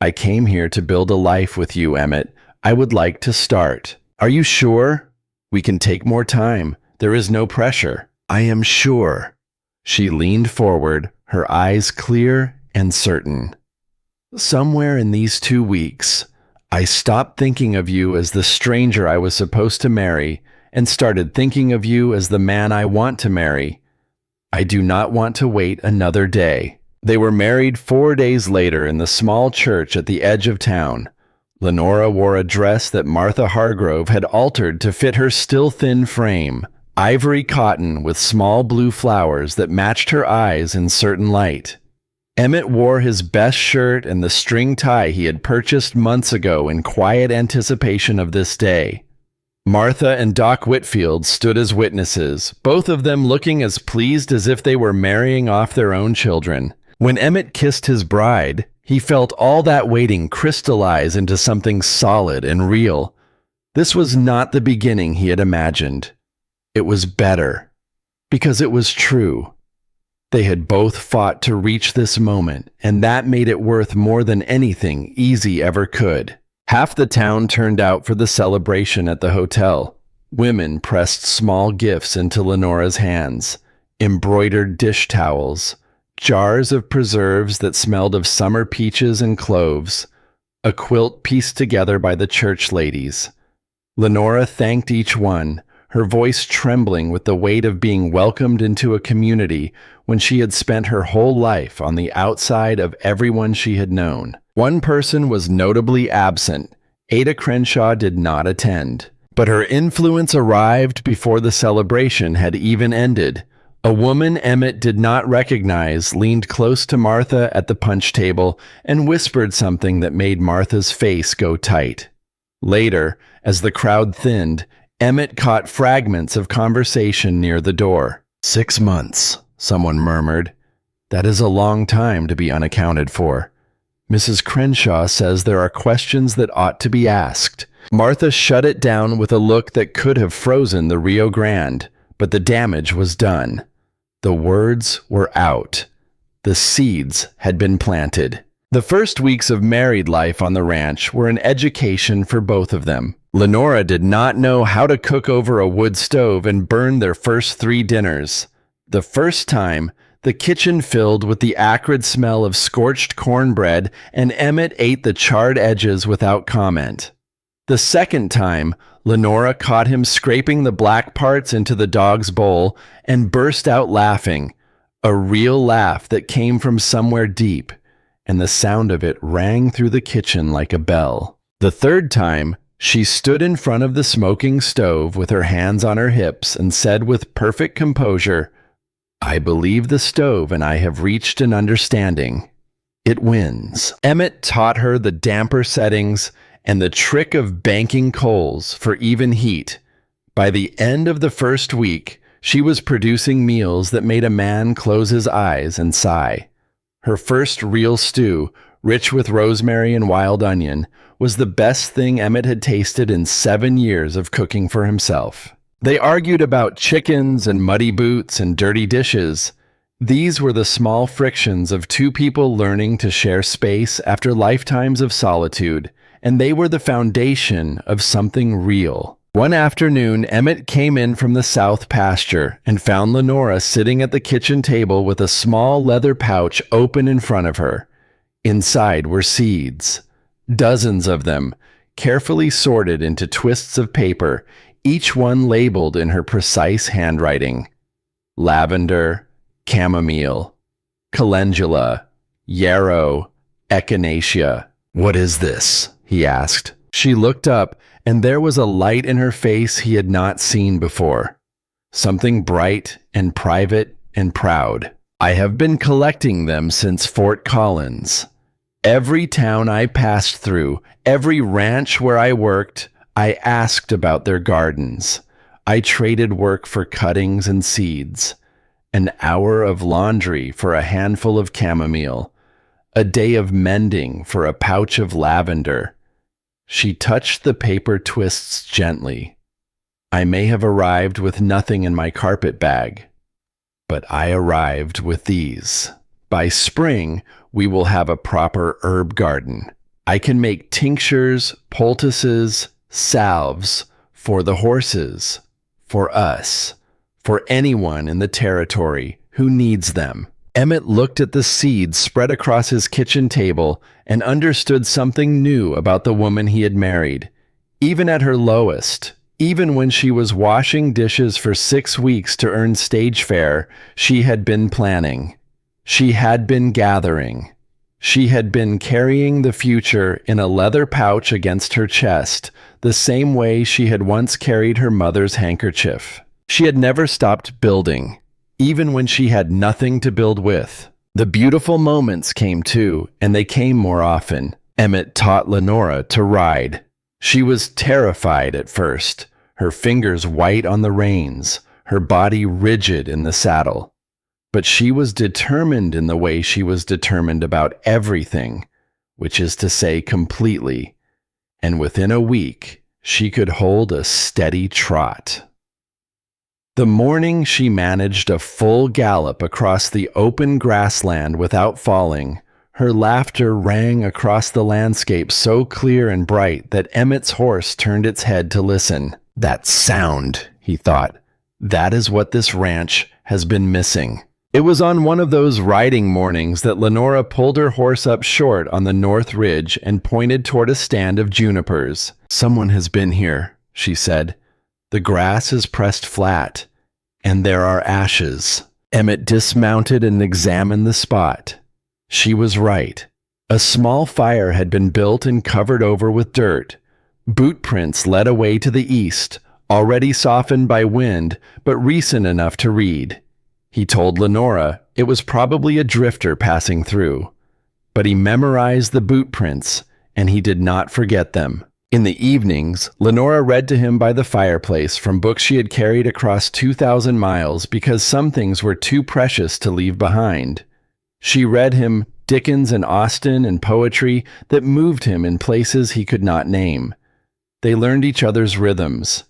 Speaker 1: I came here to build a life with you, Emmett. I would like to start." "Are you sure?" "We can take more time. There is no pressure." "I am sure." She leaned forward, her eyes clear and certain. "Somewhere in these 2 weeks, I stopped thinking of you as the stranger I was supposed to marry and started thinking of you as the man I want to marry. I do not want to wait another day." They were married 4 days later in the small church at the edge of town. Lenora wore a dress that Martha Hargrove had altered to fit her still thin frame, ivory cotton with small blue flowers that matched her eyes in certain light. Emmett wore his best shirt and the string tie he had purchased months ago in quiet anticipation of this day. Martha and Doc Whitfield stood as witnesses, both of them looking as pleased as if they were marrying off their own children. When Emmett kissed his bride, he felt all that waiting crystallize into something solid and real. This was not the beginning he had imagined. It was better, because it was true. They had both fought to reach this moment, and that made it worth more than anything easy ever could. Half the town turned out for the celebration at the hotel. Women pressed small gifts into Lenora's hands, embroidered dish towels, jars of preserves that smelled of summer peaches and cloves, a quilt pieced together by the church ladies. Lenora thanked each one, her voice trembling with the weight of being welcomed into a community when she had spent her whole life on the outside of everyone she had known. One person was notably absent. Ada Crenshaw did not attend. But her influence arrived before the celebration had even ended. A woman Emmett did not recognize leaned close to Martha at the punch table and whispered something that made Martha's face go tight. Later, as the crowd thinned, Emmett caught fragments of conversation near the door. 6 months, someone murmured. That is a long time to be unaccounted for. Mrs. Crenshaw says there are questions that ought to be asked. Martha shut it down with a look that could have frozen the Rio Grande, but the damage was done. The words were out. The seeds had been planted. The first weeks of married life on the ranch were an education for both of them. Lenora did not know how to cook over a wood stove and burn their first 3 dinners. The first time, the kitchen filled with the acrid smell of scorched cornbread, and Emmett ate the charred edges without comment. The second time, Lenora caught him scraping the black parts into the dog's bowl and burst out laughing, a real laugh that came from somewhere deep, and the sound of it rang through the kitchen like a bell. The third time, she stood in front of the smoking stove with her hands on her hips and said with perfect composure, "I believe the stove and I have reached an understanding. It wins." Emmett taught her the damper settings and the trick of banking coals for even heat. By the end of the first week, she was producing meals that made a man close his eyes and sigh. Her first real stew, rich with rosemary and wild onion, was the best thing Emmett had tasted in 7 years of cooking for himself. They argued about chickens and muddy boots and dirty dishes. These were the small frictions of 2 people learning to share space after lifetimes of solitude, and they were the foundation of something real. One afternoon, Emmett came in from the south pasture and found Lenora sitting at the kitchen table with a small leather pouch open in front of her. Inside were seeds, dozens of them, carefully sorted into twists of paper, each one labeled in her precise handwriting. Lavender, chamomile, calendula, yarrow, echinacea. "What is this?" he asked. She looked up, and there was a light in her face he had not seen before. Something bright and private and proud. "I have been collecting them since Fort Collins. Every town I passed through, every ranch where I worked, I asked about their gardens. I traded work for cuttings and seeds. An hour of laundry for a handful of chamomile. A day of mending for a pouch of lavender." She touched the paper twists gently. "I may have arrived with nothing in my carpet bag, but I arrived with these. By spring, we will have a proper herb garden. I can make tinctures, poultices, salves for the horses, for us, for anyone in the territory who needs them." Emmett looked at the seeds spread across his kitchen table and understood something new about the woman he had married. Even at her lowest, even when she was washing dishes for 6 weeks to earn stage fare, she had been planning. She had been gathering. She had been carrying the future in a leather pouch against her chest, the same way she had once carried her mother's handkerchief. She had never stopped building, even when she had nothing to build with. The beautiful moments came too, and they came more often. Emmett taught Lenora to ride. She was terrified at first, her fingers white on the reins, her body rigid in the saddle. But she was determined in the way she was determined about everything, which is to say completely, and within a week she could hold a steady trot. The morning she managed a full gallop across the open grassland without falling, her laughter rang across the landscape so clear and bright that Emmett's horse turned its head to listen. That sound, he thought. That is what this ranch has been missing. It was on one of those riding mornings that Lenora pulled her horse up short on the north ridge and pointed toward a stand of junipers. "Someone has been here," she said. "The grass is pressed flat, and there are ashes." Emmett dismounted and examined the spot. She was right. A small fire had been built and covered over with dirt. Boot prints led away to the east, already softened by wind, but recent enough to read. He told Lenora it was probably a drifter passing through. But he memorized the boot prints, and he did not forget them. In the evenings, Lenora read to him by the fireplace from books she had carried across 2,000 miles because some things were too precious to leave behind. She read him Dickens and Austen and poetry that moved him in places he could not name. They learned each other's rhythms.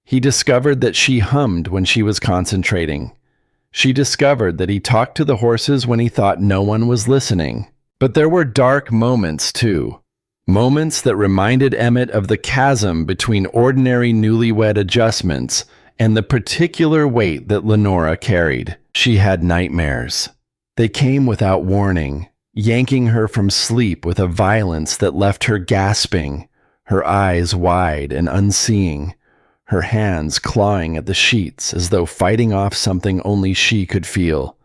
Speaker 1: He discovered that she hummed when she was concentrating. She discovered that he talked to the horses when he thought no one was listening. But there were dark moments, too. Moments that reminded Emmett of the chasm between ordinary newlywed adjustments and the particular weight that Lenora carried. She had nightmares. They came without warning, yanking her from sleep with a violence that left her gasping, her eyes wide and unseeing, her hands clawing at the sheets as though fighting off something only she could feel.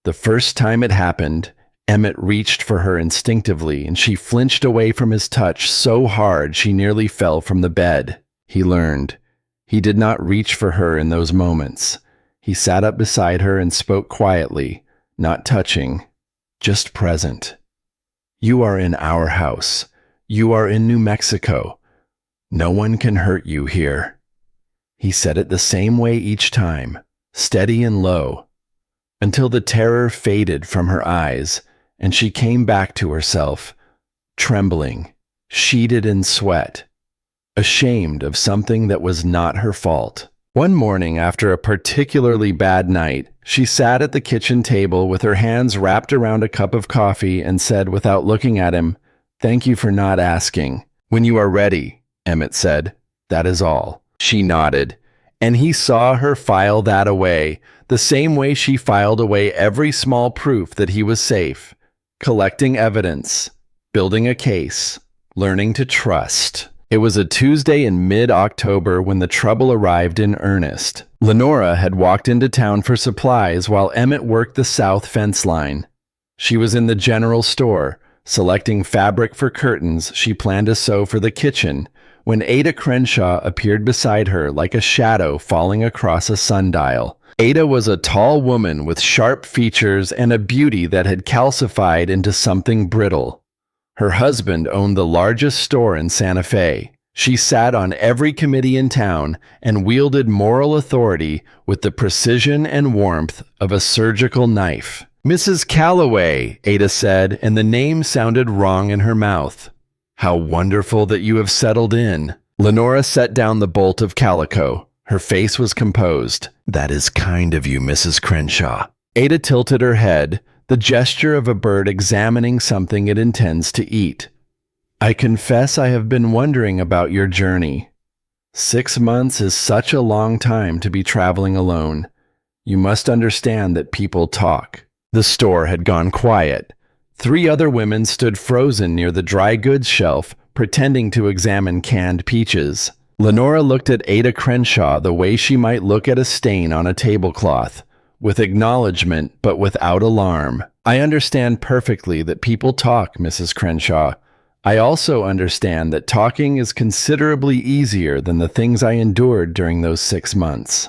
Speaker 1: The first time it happened, Emmett reached for her instinctively, and she flinched away from his touch so hard she nearly fell from the bed. He learned. He did not reach for her in those moments. He sat up beside her and spoke quietly, not touching, just present. "You are in our house. You are in New Mexico. No one can hurt you here." He said it the same way each time, steady and low, until the terror faded from her eyes and she came back to herself, trembling, sheeted in sweat, ashamed of something that was not her fault. One morning after a particularly bad night, she sat at the kitchen table with her hands wrapped around a cup of coffee and said without looking at him, "Thank you for not asking." "When you are ready," Emmett said. "That is all." She nodded, and he saw her file that away, the same way she filed away every small proof that he was safe, collecting evidence, building a case, learning to trust. It was a Tuesday in mid-October when the trouble arrived in earnest. Lenora had walked into town for supplies while Emmett worked the south fence line. She was in the general store, selecting fabric for curtains she planned to sew for the kitchen, when Ada Crenshaw appeared beside her like a shadow falling across a sundial. Ada was a tall woman with sharp features and a beauty that had calcified into something brittle. Her husband owned the largest store in Santa Fe. She sat on every committee in town and wielded moral authority with the precision and warmth of a surgical knife. "Mrs. Calloway," Ada said, and the name sounded wrong in her mouth. "How wonderful that you have settled in." Lenora set down the bolt of calico. Her face was composed. "That is kind of you, Mrs. Crenshaw." Ada tilted her head, the gesture of a bird examining something it intends to eat. "I confess I have been wondering about your journey. 6 months is such a long time to be traveling alone. You must understand that people talk." The store had gone quiet. 3 other women stood frozen near the dry goods shelf, pretending to examine canned peaches. Lenora looked at Ada Crenshaw the way she might look at a stain on a tablecloth, with acknowledgement but without alarm. "I understand perfectly that people talk, Mrs. Crenshaw. I also understand that talking is considerably easier than the things I endured during those 6 months."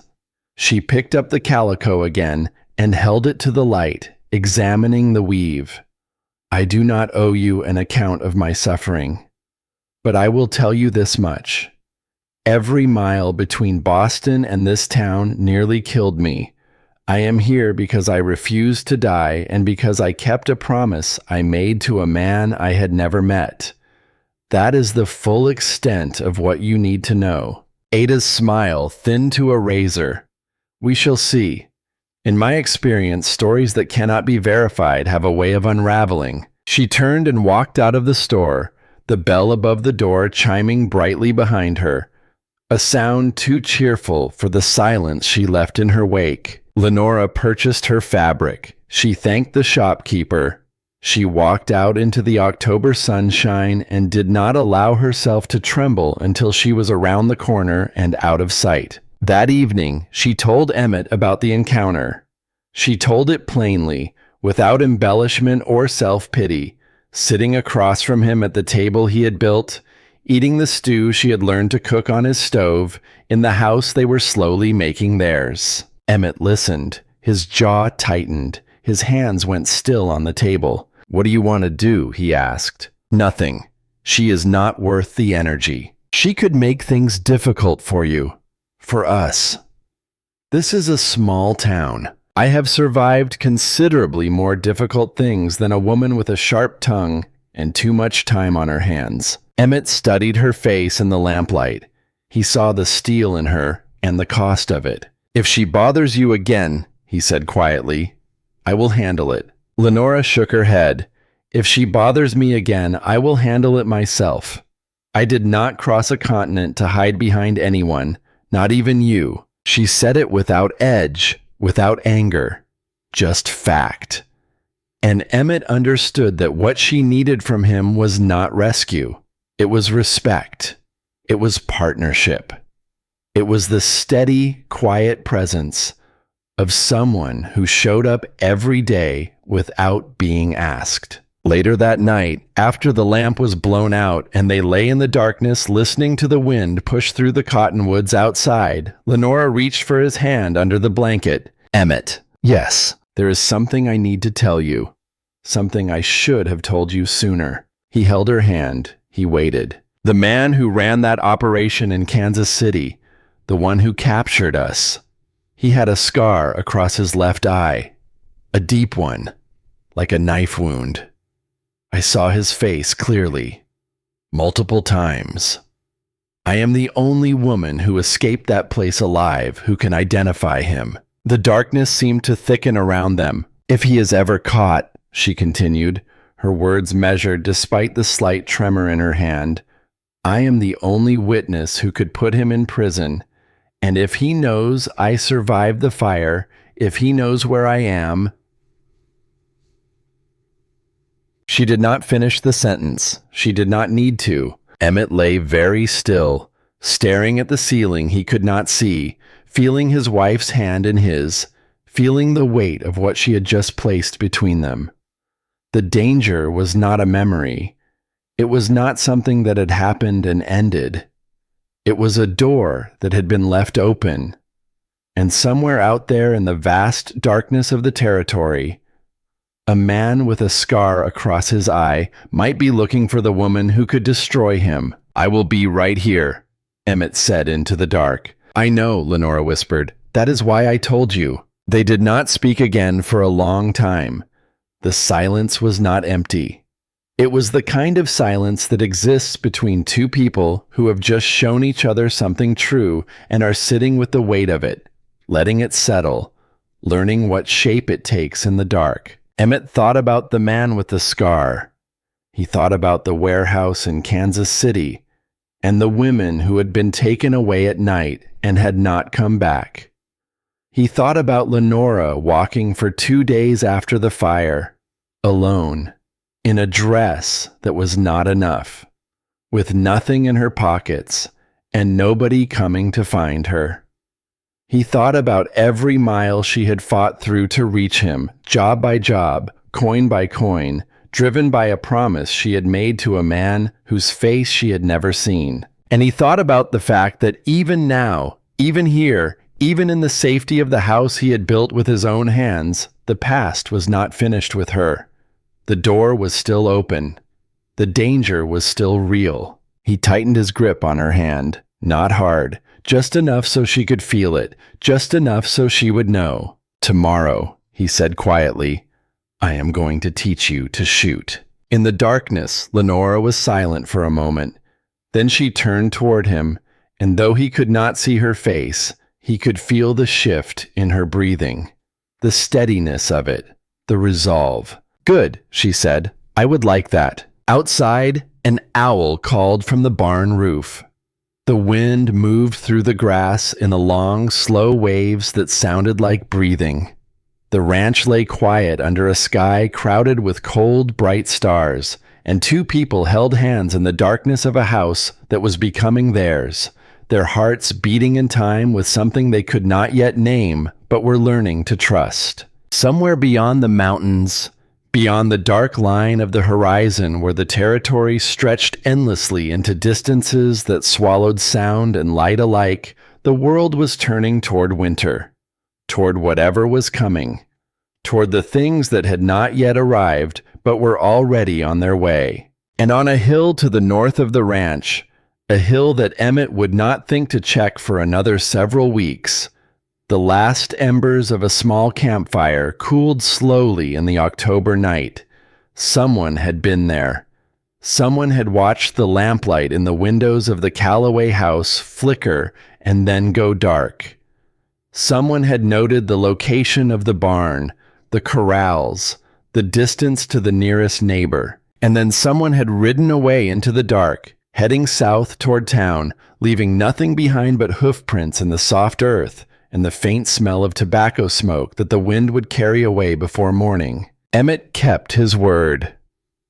Speaker 1: She picked up the calico again and held it to the light, examining the weave. "I do not owe you an account of my suffering, but I will tell you this much. Every mile between Boston and this town nearly killed me. I am here because I refused to die and because I kept a promise I made to a man I had never met. That is the full extent of what you need to know." Ada's smile thinned to a razor. "We shall see. In my experience, stories that cannot be verified have a way of unraveling." She turned and walked out of the store, the bell above the door chiming brightly behind her. a sound too cheerful for the silence she left in her wake. Lenora purchased her fabric. She thanked the shopkeeper. She walked out into the October sunshine and did not allow herself to tremble until she was around the corner and out of sight. That evening, she told Emmett about the encounter. She told it plainly, without embellishment or self-pity, sitting across from him at the table he had built, eating the stew she had learned to cook on his stove in the house they were slowly making theirs. Emmett listened. His jaw tightened. His hands went still on the table. "What do you want to do?" he asked. "Nothing. She is not worth the energy. She could make things difficult for you. For us. This is a small town. I have survived considerably more difficult things than a woman with a sharp tongue and too much time on her hands." Emmett studied her face in the lamplight. He saw the steel in her and the cost of it. "If she bothers you again," he said quietly, "I will handle it." Lenora shook her head. "If she bothers me again, I will handle it myself. I did not cross a continent to hide behind anyone, not even you." She said it without edge, without anger, just fact. And Emmett understood that what she needed from him was not rescue. It was respect. It was partnership. It was the steady, quiet presence of someone who showed up every day without being asked. Later that night, after the lamp was blown out and they lay in the darkness listening to the wind push through the cottonwoods outside, Lenora reached for his hand under the blanket. "Emmett, yes, there is something I need to tell you. Something I should have told you sooner." He held her hand. He waited. "The man who ran that operation in Kansas City, the one who captured us, he had a scar across his left eye, a deep one, like a knife wound. I saw his face clearly, multiple times. I am the only woman who escaped that place alive who can identify him." The darkness seemed to thicken around them. "If he is ever caught," she continued, her words measured despite the slight tremor in her hand, "I am the only witness who could put him in prison. And if he knows I survived the fire, if he knows where I am—" She did not finish the sentence. She did not need to. Emmett lay very still, staring at the ceiling he could not see, feeling his wife's hand in his, feeling the weight of what she had just placed between them. The danger was not a memory. It was not something that had happened and ended. It was a door that had been left open. And somewhere out there in the vast darkness of the territory, a man with a scar across his eye might be looking for the woman who could destroy him. "I will be right here," Emmett said into the dark. "I know," Lenora whispered. "That is why I told you." They did not speak again for a long time. The silence was not empty. It was the kind of silence that exists between two people who have just shown each other something true and are sitting with the weight of it, letting it settle, learning what shape it takes in the dark. Emmett thought about the man with the scar. He thought about the warehouse in Kansas City and the women who had been taken away at night and had not come back. He thought about Lenora walking for 2 days after the fire, alone, in a dress that was not enough, with nothing in her pockets and nobody coming to find her. He thought about every mile she had fought through to reach him, job by job, coin by coin, driven by a promise she had made to a man whose face she had never seen. And he thought about the fact that even now, even here, even in the safety of the house he had built with his own hands, the past was not finished with her. The door was still open. The danger was still real. He tightened his grip on her hand, not hard, just enough so she could feel it, just enough so she would know. "Tomorrow," he said quietly, "I am going to teach you to shoot." In the darkness, Lenora was silent for a moment. Then she turned toward him, and though he could not see her face, he could feel the shift in her breathing, the steadiness of it, the resolve. "Good," she said. "I would like that." Outside, an owl called from the barn roof. The wind moved through the grass in the long, slow waves that sounded like breathing. The ranch lay quiet under a sky crowded with cold, bright stars, and two people held hands in the darkness of a house that was becoming theirs, their hearts beating in time with something they could not yet name but were learning to trust. Somewhere beyond the mountains, beyond the dark line of the horizon where the territory stretched endlessly into distances that swallowed sound and light alike, the world was turning toward winter, toward whatever was coming, toward the things that had not yet arrived but were already on their way. And on a hill to the north of the ranch, a hill that Emmett would not think to check for another several weeks, the last embers of a small campfire cooled slowly in the October night. Someone had been there. Someone had watched the lamplight in the windows of the Calloway house flicker and then go dark. Someone had noted the location of the barn, the corrals, the distance to the nearest neighbor. And then someone had ridden away into the dark, heading south toward town, leaving nothing behind but hoofprints in the soft earth and the faint smell of tobacco smoke that the wind would carry away before morning. Emmett kept his word.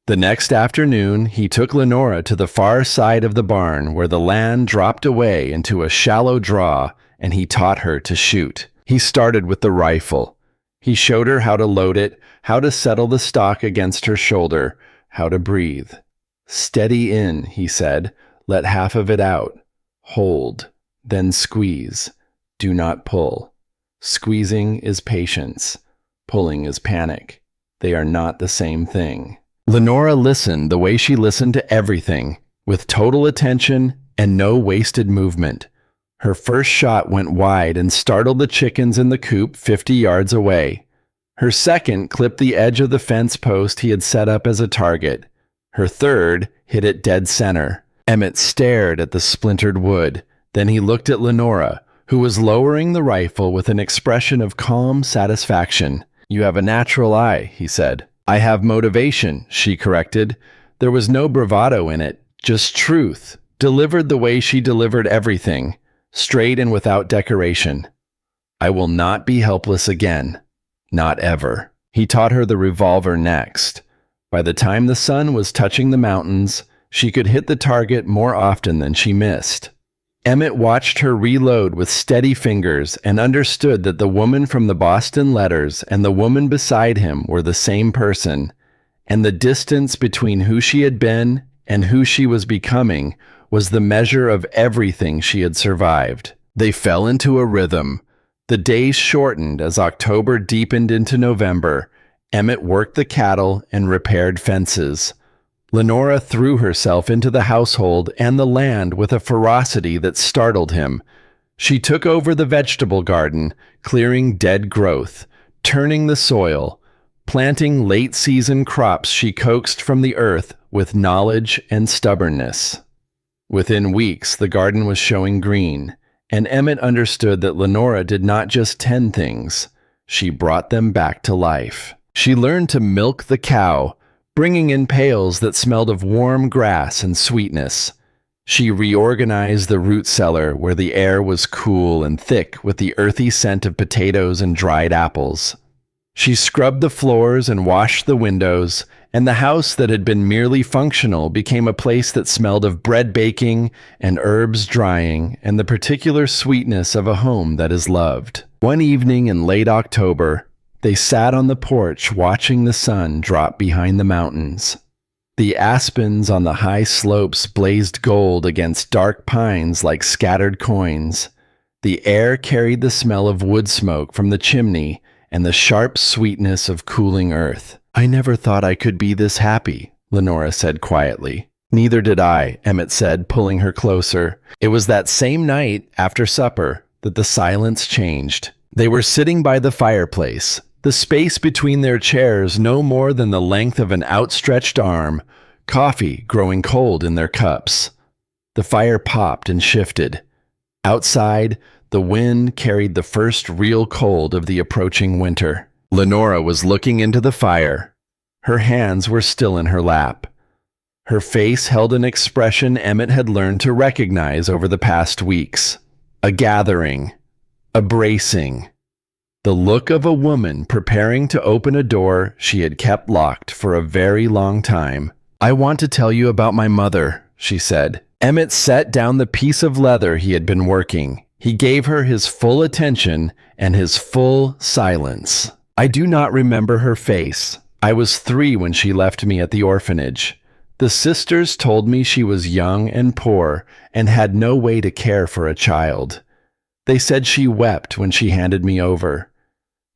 Speaker 1: The next afternoon, he took Lenora to the far side of the barn where the land dropped away into a shallow draw, and he taught her to shoot. He started with the rifle. He showed her how to load it, how to settle the stock against her shoulder, how to breathe. Steady in, he said. Let half of it out. Hold. Then squeeze. Do not pull. Squeezing is patience. Pulling is panic. They are not the same thing. Lenora listened the way she listened to everything, with total attention and no wasted movement. Her first shot went wide and startled the chickens in the coop 50 yards away. Her second clipped the edge of the fence post he had set up as a target. Her third hit it dead center. Emmett stared at the splintered wood. Then he looked at Lenora, who was lowering the rifle with an expression of calm satisfaction. "You have a natural eye," he said. "I have motivation," she corrected. There was no bravado in it, just truth, delivered the way she delivered everything, straight and without decoration. "I will not be helpless again. Not ever." He taught her the revolver next. By the time the sun was touching the mountains, she could hit the target more often than she missed. Emmett watched her reload with steady fingers and understood that the woman from the Boston letters and the woman beside him were the same person, and the distance between who she had been and who she was becoming was the measure of everything she had survived. They fell into a rhythm. The days shortened as October deepened into November. Emmett worked the cattle and repaired fences. Lenora threw herself into the household and the land with a ferocity that startled him. She took over the vegetable garden, clearing dead growth, turning the soil, planting late-season crops she coaxed from the earth with knowledge and stubbornness. Within weeks, the garden was showing green, and Emmett understood that Lenora did not just tend things. She brought them back to life. She learned to milk the cow, bringing in pails that smelled of warm grass and sweetness. She reorganized the root cellar where the air was cool and thick with the earthy scent of potatoes and dried apples. She scrubbed the floors and washed the windows, and the house that had been merely functional became a place that smelled of bread baking and herbs drying and the particular sweetness of a home that is loved. One evening in late October, they sat on the porch watching the sun drop behind the mountains. The aspens on the high slopes blazed gold against dark pines like scattered coins. The air carried the smell of wood smoke from the chimney and the sharp sweetness of cooling earth. "I never thought I could be this happy," Lenora said quietly. "Neither did I," Emmett said, pulling her closer. It was that same night, after supper, that the silence changed. They were sitting by the fireplace, the space between their chairs no more than the length of an outstretched arm, coffee growing cold in their cups. The fire popped and shifted. Outside, the wind carried the first real cold of the approaching winter. Lenora was looking into the fire. Her hands were still in her lap. Her face held an expression Emmett had learned to recognize over the past weeks. A gathering. A bracing. The look of a woman preparing to open a door she had kept locked for a very long time. "I want to tell you about my mother," she said. Emmett set down the piece of leather he had been working. He gave her his full attention and his full silence. "I do not remember her face. I was 3 when she left me at the orphanage. The sisters told me she was young and poor and had no way to care for a child. They said she wept when she handed me over,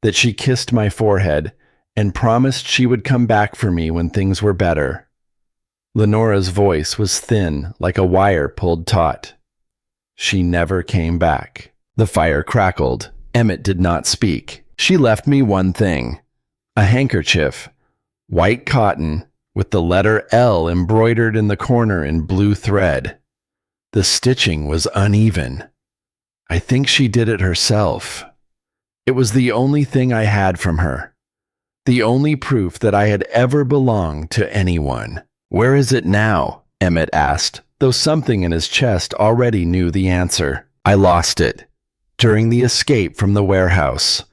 Speaker 1: that she kissed my forehead and promised she would come back for me when things were better." Lenora's voice was thin, like a wire pulled taut. "She never came back." The fire crackled. Emmett did not speak. "She left me one thing. A handkerchief, white cotton, with the letter L embroidered in the corner in blue thread. The stitching was uneven. I think she did it herself. It was the only thing I had from her. The only proof that I had ever belonged to anyone." "Where is it now?" Emmett asked, though something in his chest already knew the answer. "I lost it during the escape from the warehouse.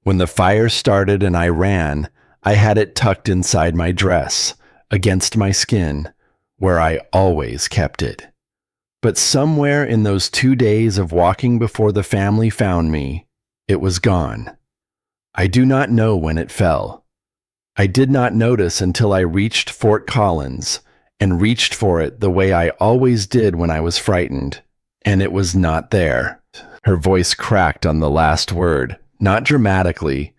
Speaker 1: When the fire started and I ran, I had it tucked inside my dress, against my skin, where I always kept it. But somewhere in those 2 days of walking before the family found me, it was gone. I do not know when it fell. I did not notice until I reached Fort Collins, and reached for it the way I always did when I was frightened, and it was not there." Her voice cracked on the last word, not dramatically,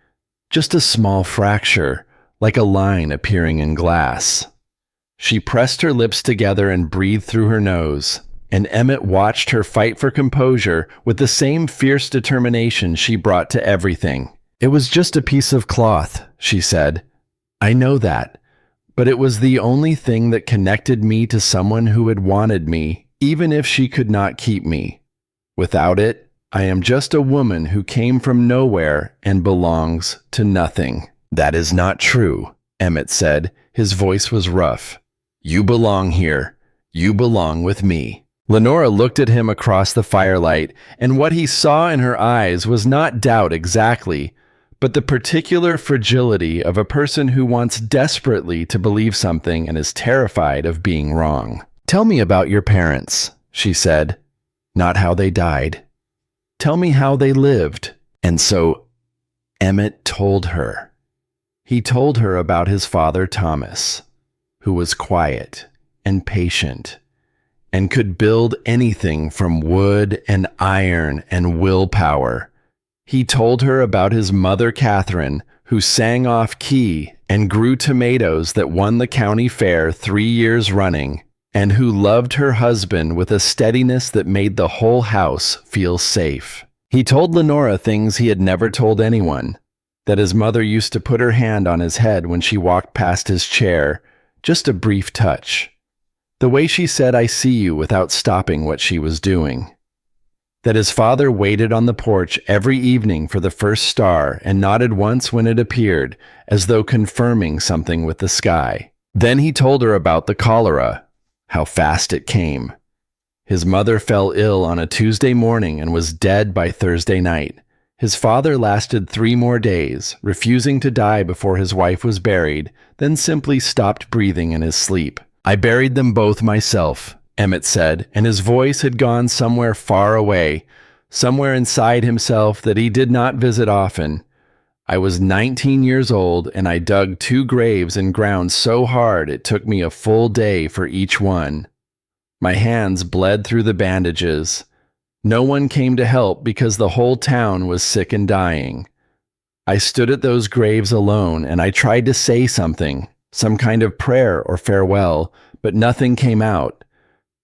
Speaker 1: just a small fracture, like a line appearing in glass. She pressed her lips together and breathed through her nose, and Emmett watched her fight for composure with the same fierce determination she brought to everything. "It was just a piece of cloth," she said. "I know that, but it was the only thing that connected me to someone who had wanted me, even if she could not keep me. Without it, I am just a woman who came from nowhere and belongs to nothing." "That is not true," Emmett said. His voice was rough. "You belong here. You belong with me." Lenora looked at him across the firelight, and what he saw in her eyes was not doubt exactly, but the particular fragility of a person who wants desperately to believe something and is terrified of being wrong. "Tell me about your parents," she said. "Not how they died. Tell me how they lived." And so Emmett told her. He told her about his father Thomas, who was quiet and patient, and could build anything from wood and iron and willpower. He told her about his mother Catherine, who sang off key and grew tomatoes that won the county fair 3 years running, and who loved her husband with a steadiness that made the whole house feel safe. He told Lenora things he had never told anyone, that his mother used to put her hand on his head when she walked past his chair, just a brief touch. The way she said, "I see you," without stopping what she was doing. That his father waited on the porch every evening for the first star and nodded once when it appeared, as though confirming something with the sky. Then he told her about the cholera, how fast it came. His mother fell ill on a Tuesday morning and was dead by Thursday night. His father lasted 3 more days, refusing to die before his wife was buried, then simply stopped breathing in his sleep. "I buried them both myself," Emmett said, and his voice had gone somewhere far away, somewhere inside himself that he did not visit often. "I was 19 years old, and I dug 2 graves in ground so hard it took me a full day for each one. My hands bled through the bandages. No one came to help because the whole town was sick and dying. I stood at those graves alone, and I tried to say something, some kind of prayer or farewell, but nothing came out.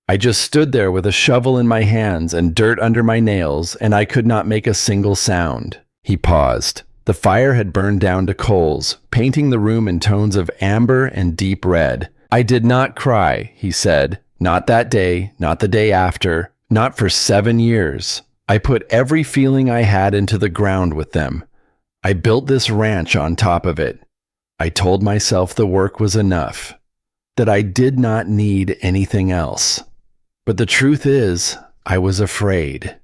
Speaker 1: I just stood there with a shovel in my hands and dirt under my nails, and I could not make a single sound." He paused. The fire had burned down to coals, painting the room in tones of amber and deep red. "I did not cry," he said. "Not that day, not the day after, not for 7 years. I put every feeling I had into the ground with them. I built this ranch on top of it. I told myself the work was enough. that I did not need anything else. But the truth is, I was afraid.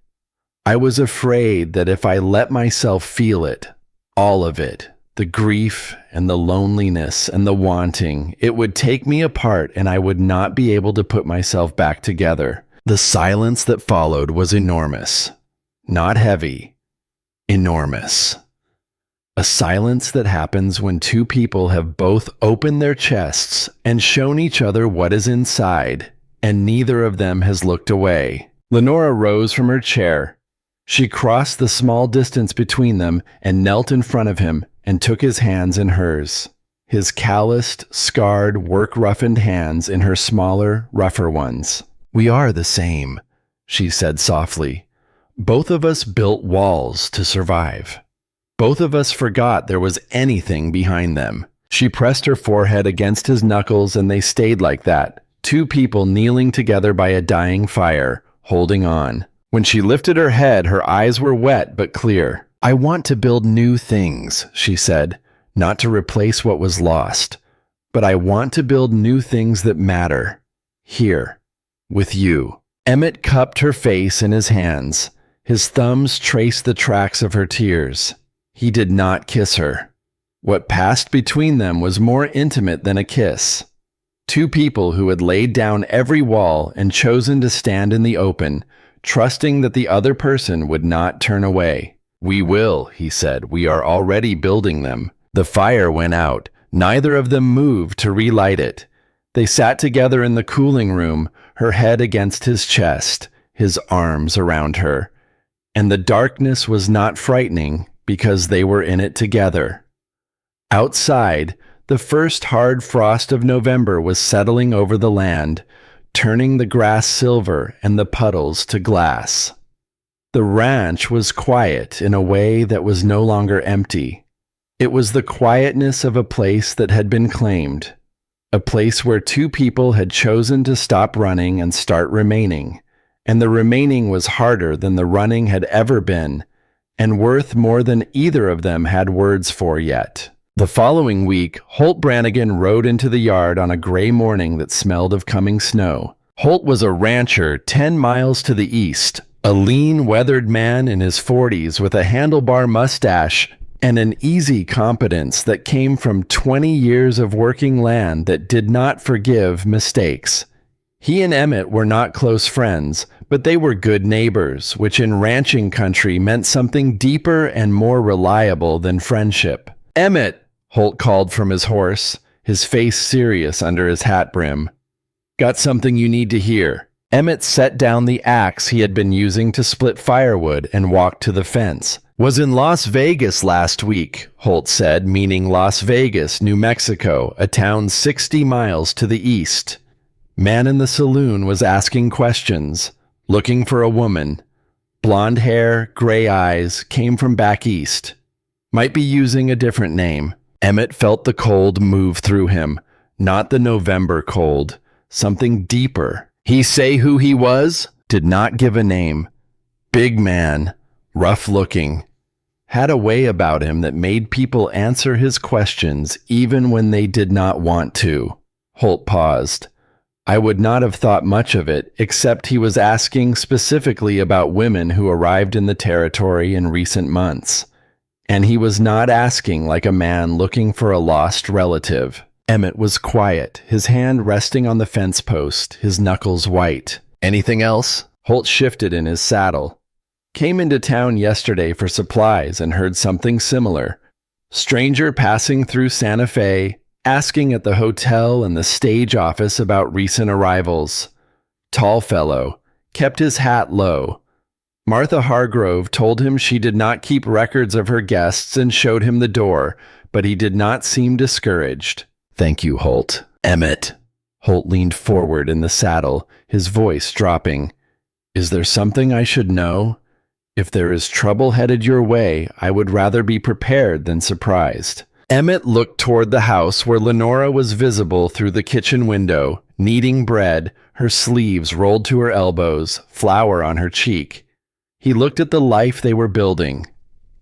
Speaker 1: I was afraid that if I let myself feel it, all of it, the grief and the loneliness and the wanting, it would take me apart and I would not be able to put myself back together. The silence that followed was enormous. Not heavy. Enormous. A silence that happens when two people have both opened their chests and shown each other what is inside, and neither of them has looked away. Lenora rose from her chair. She crossed the small distance between them and knelt in front of him and took his hands in hers. His calloused, scarred, work-roughened hands in her smaller, rougher ones. "We are the same," she said softly. "Both of us built walls to survive. Both of us forgot there was anything behind them." She pressed her forehead against his knuckles and they stayed like that, two people kneeling together by a dying fire, holding on. When she lifted her head, her eyes were wet but clear. "I want to build new things," she said, "not to replace what was lost, but I want to build new things that matter. Here, with you." Emmett cupped her face in his hands. His thumbs traced the tracks of her tears. He did not kiss her. What passed between them was more intimate than a kiss. Two people who had laid down every wall and chosen to stand in the open, trusting that the other person would not turn away. "We will," he said. "We are already building them." The fire went out. Neither of them moved to relight it. They sat together in the cooling room, her head against his chest, his arms around her. And the darkness was not frightening because they were in it together. Outside, the first hard frost of November was settling over the land, turning the grass silver and the puddles to glass. The ranch was quiet in a way that was no longer empty. It was the quietness of a place that had been claimed, a place where two people had chosen to stop running and start remaining, and the remaining was harder than the running had ever been, and worth more than either of them had words for yet. The following week, Holt Brannigan rode into the yard on a gray morning that smelled of coming snow. Holt was a rancher 10 miles to the east, a lean, weathered man in his 40s with a handlebar mustache and an easy competence that came from 20 years of working land that did not forgive mistakes. He and Emmett were not close friends, but they were good neighbors, which in ranching country meant something deeper and more reliable than friendship. "Emmett," Holt called from his horse, his face serious under his hat brim. "Got something you need to hear." Emmett set down the axe he had been using to split firewood and walked to the fence. "Was in Las Vegas last week," Holt said, meaning Las Vegas, New Mexico, a town 60 miles to the east. Man in the saloon was asking questions, looking for a woman. Blonde hair, gray eyes, came from back east. Might be using a different name. Emmett felt the cold move through him, not the November cold, something deeper. He say who he was? Did not give a name. Big man, rough looking. Had a way about him that made people answer his questions even when they did not want to. Holt paused. I would not have thought much of it, except he was asking specifically about women who arrived in the territory in recent months. And he was not asking like a man looking for a lost relative. Emmett was quiet, his hand resting on the fence post, his knuckles white. "Anything else?" Holt shifted in his saddle. "Came into town yesterday for supplies and heard something similar. Stranger passing through Santa Fe, asking at the hotel and the stage office about recent arrivals. Tall fellow, kept his hat low. Martha Hargrove told him she did not keep records of her guests and showed him the door, but he did not seem discouraged." "Thank you, Holt." "Emmett." Holt leaned forward in the saddle, his voice dropping. "Is there something I should know? If there is trouble headed your way, I would rather be prepared than surprised." Emmett looked toward the house where Lenora was visible through the kitchen window, kneading bread, her sleeves rolled to her elbows, flour on her cheek. He looked at the life they were building,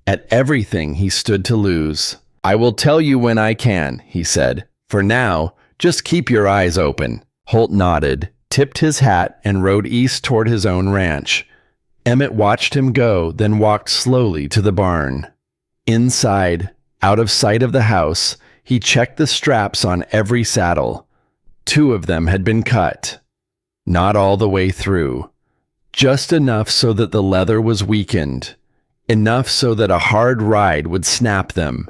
Speaker 1: at everything he stood to lose. "I will tell you when I can," he said. "For now, Just keep your eyes open." Holt nodded, tipped his hat, and rode east toward his own ranch. Emmett watched him go, then walked slowly to the barn. Inside, out of sight of the house, he checked the straps on every saddle. 2 of them had been cut. Not all the way through. Just enough so that the leather was weakened. Enough so that a hard ride would snap them.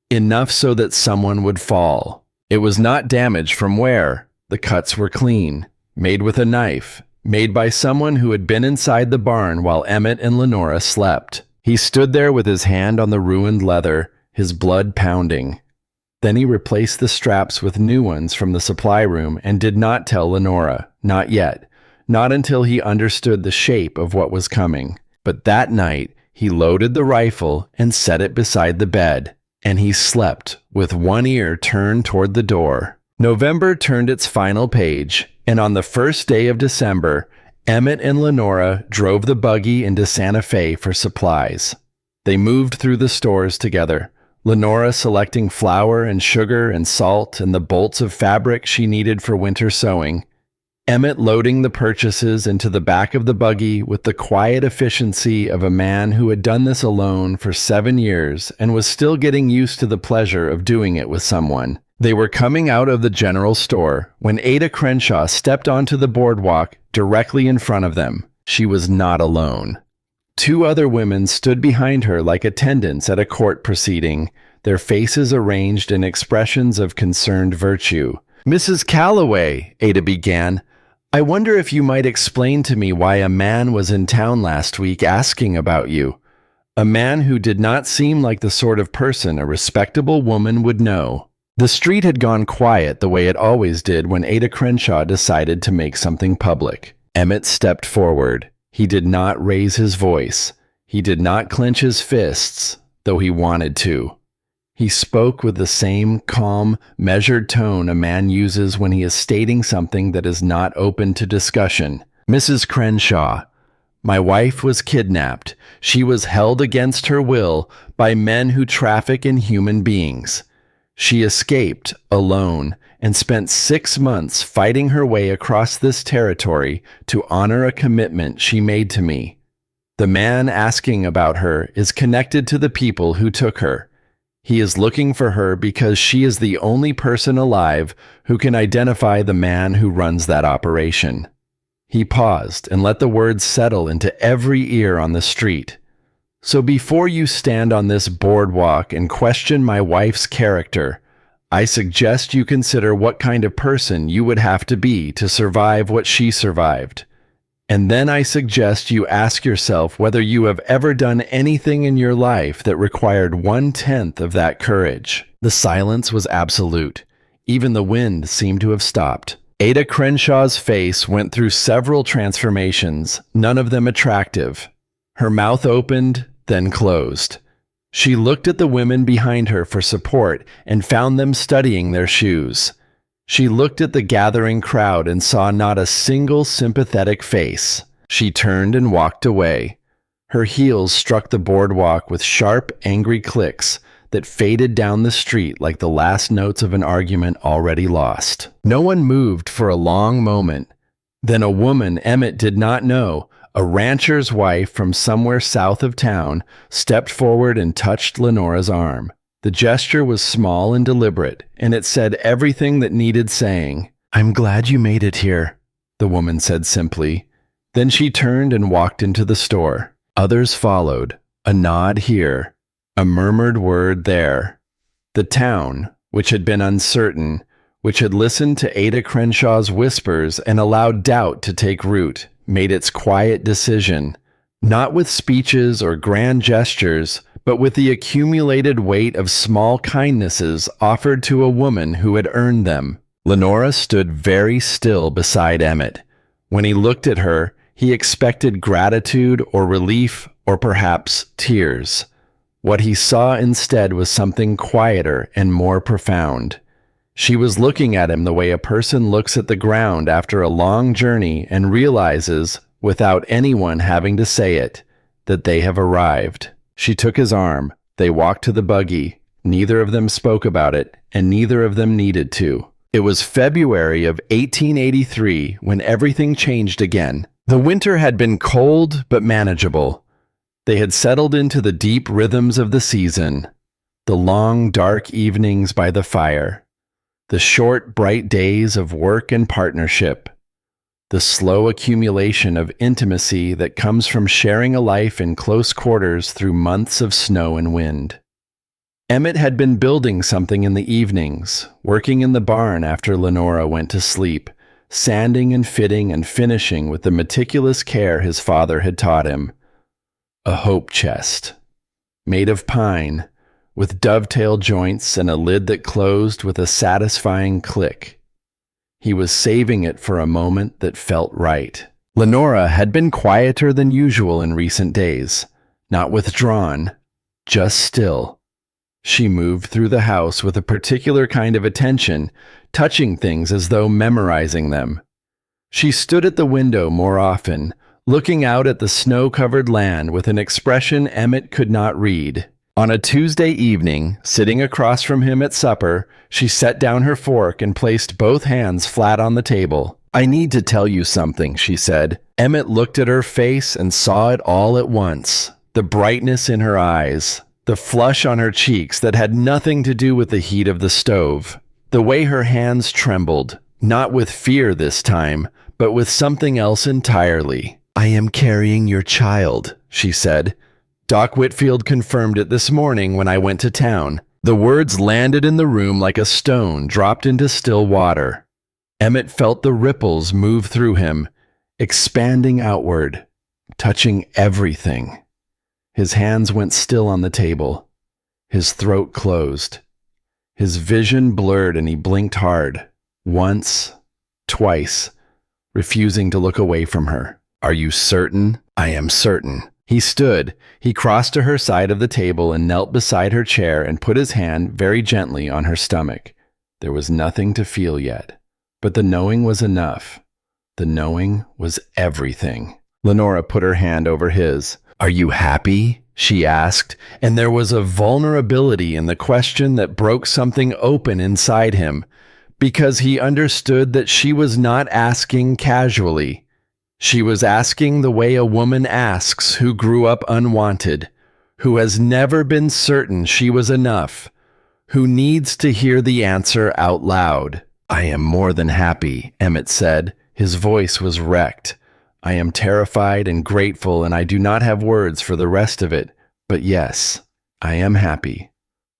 Speaker 1: Enough so that someone would fall. It was not damage from wear. The cuts were clean, made with a knife, made by someone who had been inside the barn while Emmett and Lenora slept. He stood there with his hand on the ruined leather, his blood pounding. Then he replaced the straps with new ones from the supply room and did not tell Lenora, not yet, not until he understood the shape of what was coming. But that night, he loaded the rifle and set it beside the bed, and he slept with one ear turned toward the door. November turned its final page, and on the first day of December, Emmett and Lenora drove the buggy into Santa Fe for supplies. They moved through the stores together, Lenora selecting flour and sugar and salt and the bolts of fabric she needed for winter sewing, Emmett loading the purchases into the back of the buggy with the quiet efficiency of a man who had done this alone for 7 years and was still getting used to the pleasure of doing it with someone. They were coming out of the general store when Ada Crenshaw stepped onto the boardwalk directly in front of them. She was not alone. 2 other women stood behind her like attendants at a court proceeding, their faces arranged in expressions of concerned virtue. "Mrs. Calloway," Ada began, "I wonder if you might explain to me why a man was in town last week asking about you. A man who did not seem like the sort of person a respectable woman would know." The street had gone quiet the way it always did when Ada Crenshaw decided to make something public. Emmett stepped forward. He did not raise his voice. He did not clench his fists, though he wanted to. He spoke with the same calm, measured tone a man uses when he is stating something that is not open to discussion. "Mrs. Crenshaw, my wife was kidnapped. She was held against her will by men who traffic in human beings. She escaped alone and spent 6 months fighting her way across this territory to honor a commitment she made to me. The man asking about her is connected to the people who took her. He is looking for her because she is the only person alive who can identify the man who runs that operation." He paused and let the words settle into every ear on the street. "So before you stand on this boardwalk and question my wife's character, I suggest you consider what kind of person you would have to be to survive what she survived. And then I suggest you ask yourself whether you have ever done anything in your life that required 1/10 of that courage." The silence was absolute. Even the wind seemed to have stopped. Ada Crenshaw's face went through several transformations, none of them attractive. Her mouth opened, then closed. She looked at the women behind her for support and found them studying their shoes. She looked at the gathering crowd and saw not a single sympathetic face. She turned and walked away. Her heels struck the boardwalk with sharp, angry clicks that faded down the street like the last notes of an argument already lost. No one moved for a long moment. Then a woman Emmett did not know, a rancher's wife from somewhere south of town, stepped forward and touched Lenora's arm. The gesture was small and deliberate, and it said everything that needed saying. "I'm glad you made it here," the woman said simply. Then she turned and walked into the store. Others followed, a nod here, a murmured word there. The town, which had been uncertain, which had listened to Ada Crenshaw's whispers and allowed doubt to take root, made its quiet decision, not with speeches or grand gestures, but with the accumulated weight of small kindnesses offered to a woman who had earned them. Lenora stood very still beside Emmett. When he looked at her, he expected gratitude or relief or perhaps tears. What he saw instead was something quieter and more profound. She was looking at him the way a person looks at the ground after a long journey and realizes, without anyone having to say it, that they have arrived. She took his arm. They walked to the buggy. Neither of them spoke about it, and neither of them needed to. It was February of 1883 when everything changed again. The winter had been cold but manageable. They had settled into the deep rhythms of the season, the long, dark evenings by the fire, the short, bright days of work and partnership, the slow accumulation of intimacy that comes from sharing a life in close quarters through months of snow and wind. Emmett had been building something in the evenings, working in the barn after Lenora went to sleep, sanding and fitting and finishing with the meticulous care his father had taught him. A hope chest, made of pine, with dovetail joints and a lid that closed with a satisfying click. He was saving it for a moment that felt right. Lenora had been quieter than usual in recent days, not withdrawn, just still. She moved through the house with a particular kind of attention, touching things as though memorizing them. She stood at the window more often, looking out at the snow-covered land with an expression Emmett could not read. On a Tuesday evening, sitting across from him at supper, she set down her fork and placed both hands flat on the table. "I need to tell you something," she said. Emmett looked at her face and saw it all at once. The brightness in her eyes, the flush on her cheeks that had nothing to do with the heat of the stove, the way her hands trembled, not with fear this time, but with something else entirely. "I am carrying your child," she said. "Doc Whitfield confirmed it this morning when I went to town." The words landed in the room like a stone dropped into still water. Emmett felt the ripples move through him, expanding outward, touching everything. His hands went still on the table. His throat closed. His vision blurred and he blinked hard, once, twice, refusing to look away from her. "Are you certain?" "I am certain." He stood. He crossed to her side of the table and knelt beside her chair and put his hand very gently on her stomach. There was nothing to feel yet, but the knowing was enough. The knowing was everything. Lenora put her hand over his. "Are you happy?" she asked, and there was a vulnerability in the question that broke something open inside him, because he understood that she was not asking casually. She was asking the way a woman asks who grew up unwanted, who has never been certain she was enough, who needs to hear the answer out loud. "I am more than happy," Emmett said. His voice was wrecked. "I am terrified and grateful, and I do not have words for the rest of it, but yes, I am happy.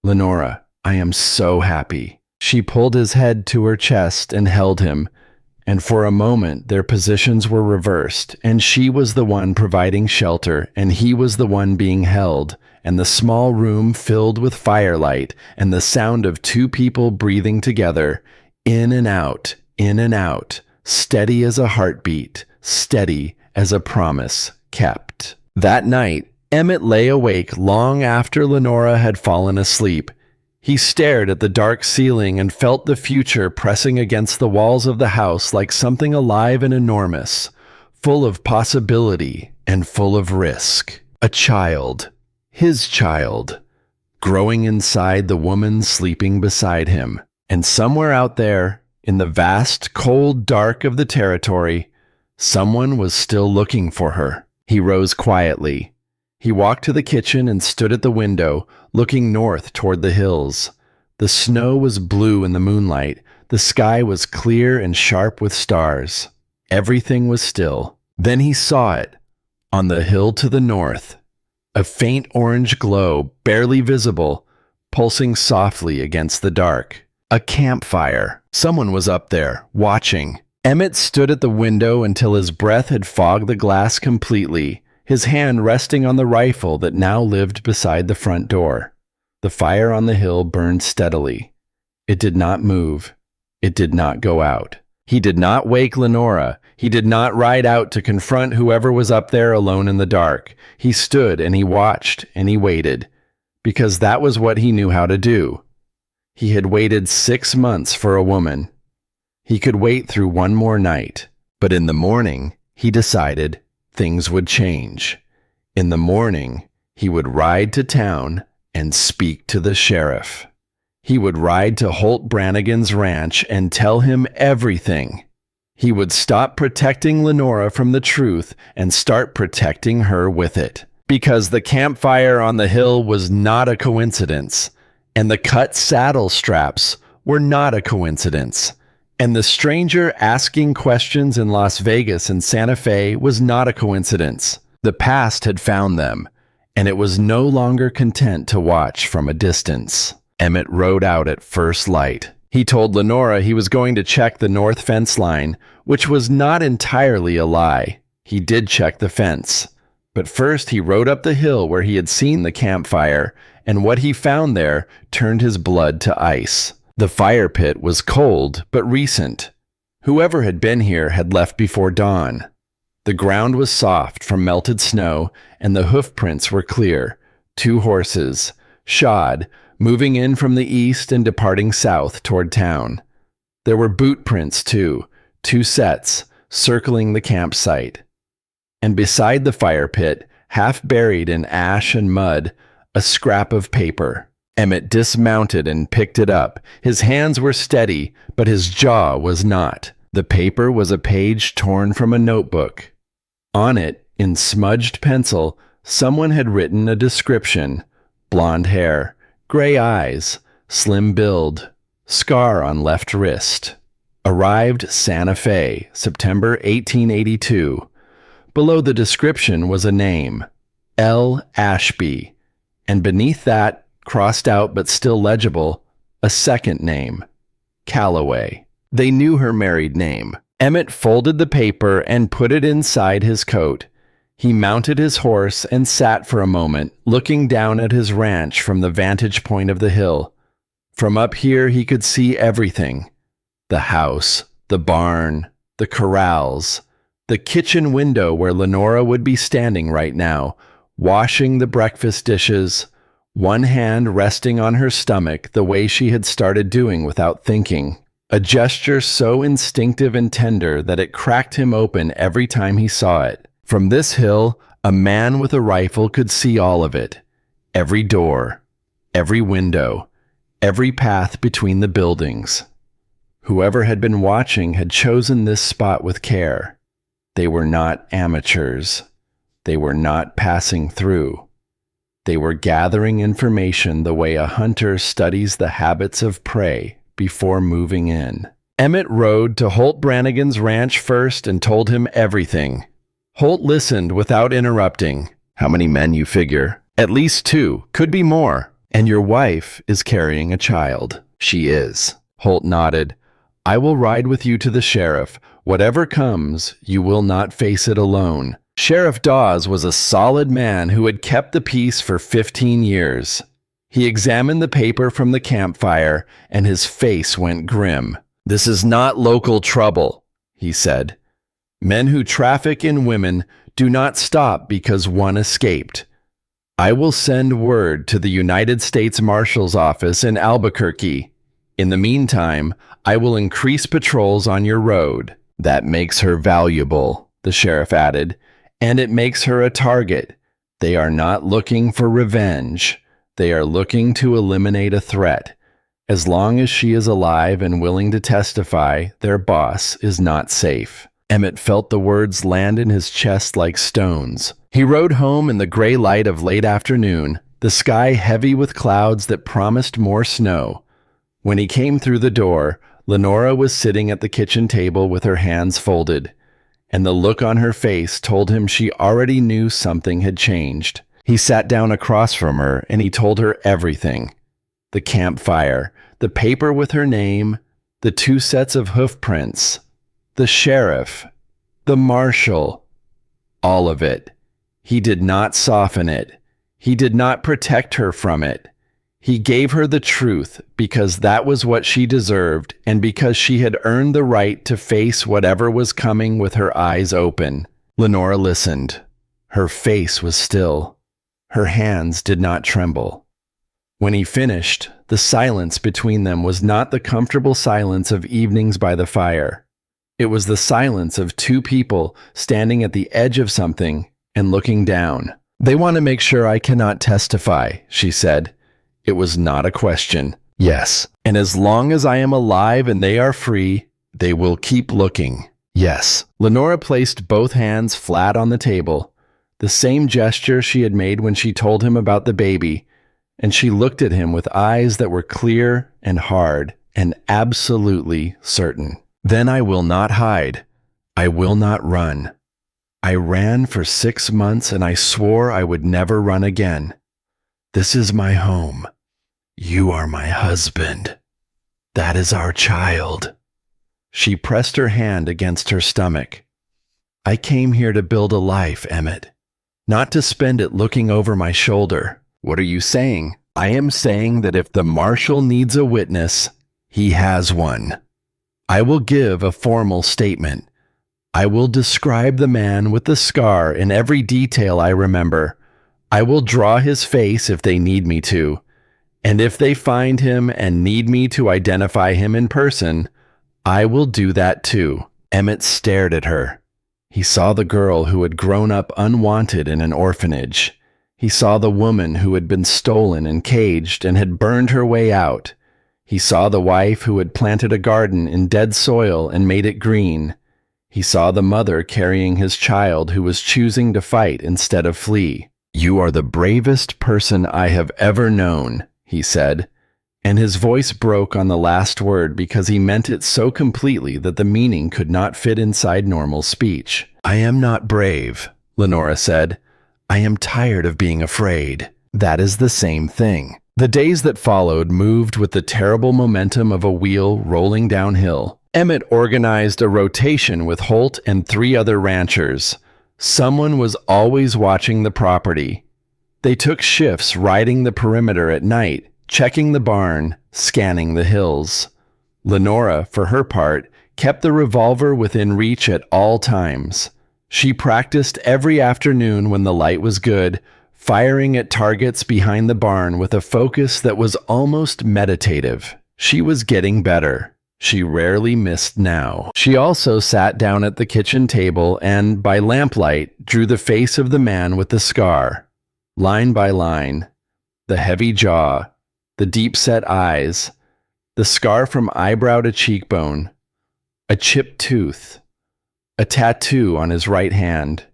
Speaker 1: Lenora, I am so happy." She pulled his head to her chest and held him, and for a moment their positions were reversed, and she was the one providing shelter, and he was the one being held, and the small room filled with firelight, and the sound of two people breathing together, in and out, steady as a heartbeat, steady as a promise kept. That night, Emmett lay awake long after Lenora had fallen asleep. He stared at the dark ceiling and felt the future pressing against the walls of the house like something alive and enormous, full of possibility and full of risk. A child, his child, growing inside the woman sleeping beside him. And somewhere out there, in the vast, cold dark of the territory, someone was still looking for her. He rose quietly. He walked to the kitchen and stood at the window, looking north toward the hills. The snow was blue in the moonlight. The sky was clear and sharp with stars. Everything was still. Then he saw it, on the hill to the north. A faint orange glow, barely visible, pulsing softly against the dark. A campfire. Someone was up there, watching. Emmett stood at the window until his breath had fogged the glass completely, his hand resting on the rifle that now lived beside the front door. The fire on the hill burned steadily. It did not move. It did not go out. He did not wake Lenora. He did not ride out to confront whoever was up there alone in the dark. He stood and he watched and he waited, because that was what he knew how to do. He had waited 6 months for a woman. He could wait through one more night, but in the morning, he decided things would change. In the morning, he would ride to town and speak to the sheriff. He would ride to Holt Brannigan's ranch and tell him everything. He would stop protecting Lenora from the truth and start protecting her with it. Because the campfire on the hill was not a coincidence, and the cut saddle straps were not a coincidence, and the stranger asking questions in Las Vegas and Santa Fe was not a coincidence. The past had found them, and it was no longer content to watch from a distance. Emmett rode out at first light. He told Lenora he was going to check the north fence line, which was not entirely a lie. He did check the fence. But first he rode up the hill where he had seen the campfire, and what he found there turned his blood to ice. The fire pit was cold but recent. Whoever had been here had left before dawn. The ground was soft from melted snow, and the hoof prints were clear. 2 horses, shod, moving in from the east and departing south toward town. There were boot prints too, 2 sets, circling the campsite. And beside the fire pit, half buried in ash and mud, a scrap of paper. Emmett dismounted and picked it up. His hands were steady, but his jaw was not. The paper was a page torn from a notebook. On it, in smudged pencil, someone had written a description. Blonde hair, gray eyes, slim build, scar on left wrist. Arrived Santa Fe, September 1882. Below the description was a name, L. Ashby, and beneath that, crossed out but still legible, a second name, Calloway. They knew her married name. Emmett folded the paper and put it inside his coat. He mounted his horse and sat for a moment, looking down at his ranch from the vantage point of the hill. From up here he could see everything. The house, the barn, the corrals, the kitchen window where Lenora would be standing right now, washing the breakfast dishes, one hand resting on her stomach the way she had started doing without thinking. A gesture so instinctive and tender that it cracked him open every time he saw it. From this hill, a man with a rifle could see all of it. Every door, every window, every path between the buildings. Whoever had been watching had chosen this spot with care. They were not amateurs. They were not passing through. They were gathering information the way a hunter studies the habits of prey before moving in. Emmett rode to Holt Brannigan's ranch first and told him everything. Holt listened without interrupting. How many men you figure? At least 2, could be more. And your wife is carrying a child. She is. Holt nodded. I will ride with you to the sheriff. Whatever comes, you will not face it alone. Sheriff Dawes was a solid man who had kept the peace for 15 years. He examined the paper from the campfire, and his face went grim. This is not local trouble, he said. Men who traffic in women do not stop because one escaped. I will send word to the United States Marshal's office in Albuquerque. In the meantime, I will increase patrols on your road. That makes her valuable, the sheriff added, and it makes her a target. They are not looking for revenge. They are looking to eliminate a threat. As long as she is alive and willing to testify, their boss is not safe. Emmett felt the words land in his chest like stones. He rode home in the gray light of late afternoon, the sky heavy with clouds that promised more snow. When he came through the door, Lenora was sitting at the kitchen table with her hands folded, and the look on her face told him she already knew something had changed. He sat down across from her and he told her everything. The campfire, the paper with her name, the 2 sets of hoof prints, the sheriff, the marshal, all of it. He did not soften it. He did not protect her from it. He gave her the truth because that was what she deserved and because she had earned the right to face whatever was coming with her eyes open. Lenora listened. Her face was still. Her hands did not tremble. When he finished, the silence between them was not the comfortable silence of evenings by the fire. It was the silence of 2 people standing at the edge of something and looking down. They want to make sure I cannot testify, she said. It was not a question. Yes. And as long as I am alive and they are free, they will keep looking. Yes. Lenora placed both hands flat on the table, the same gesture she had made when she told him about the baby, and she looked at him with eyes that were clear and hard and absolutely certain. Then I will not hide. I will not run. I ran for 6 months and I swore I would never run again. This is my home. You are my husband. That is our child. She pressed her hand against her stomach. I came here to build a life, Emmett, not to spend it looking over my shoulder. What are you saying? I am saying that if the marshal needs a witness, he has one. I will give a formal statement. I will describe the man with the scar in every detail I remember. I will draw his face if they need me to. And if they find him and need me to identify him in person, I will do that too. Emmett stared at her. He saw the girl who had grown up unwanted in an orphanage. He saw the woman who had been stolen and caged and had burned her way out. He saw the wife who had planted a garden in dead soil and made it green. He saw the mother carrying his child who was choosing to fight instead of flee. You are the bravest person I have ever known, he said, and his voice broke on the last word because he meant it so completely that the meaning could not fit inside normal speech. I am not brave, Lenora said. I am tired of being afraid. That is the same thing. The days that followed moved with the terrible momentum of a wheel rolling downhill. Emmett organized a rotation with Holt and 3 other ranchers. Someone was always watching the property. They took shifts riding the perimeter at night, checking the barn, scanning the hills. Lenora, for her part, kept the revolver within reach at all times. She practiced every afternoon when the light was good, firing at targets behind the barn with a focus that was almost meditative. She was getting better. She rarely missed now. She also sat down at the kitchen table and, by lamplight, drew the face of the man with the scar. Line by line, the heavy jaw, the deep-set eyes, the scar from eyebrow to cheekbone, a chipped tooth, a tattoo on his right hand.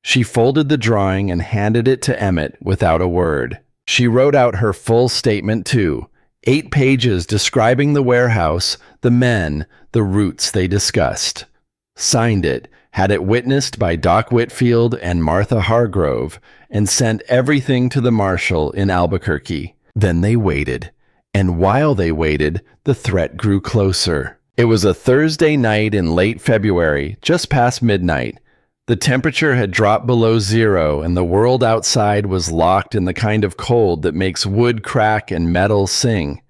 Speaker 1: She folded the drawing and handed it to Emmett without a word. She wrote out her full statement too, 8 pages describing the warehouse, the men, the routes they discussed. Signed it, had it witnessed by Doc Whitfield and Martha Hargrove, and sent everything to the marshal in Albuquerque. Then they waited, and while they waited, the threat grew closer. It was a Thursday night in late February, just past midnight. The temperature had dropped below 0, and the world outside was locked in the kind of cold that makes wood crack and metal sing.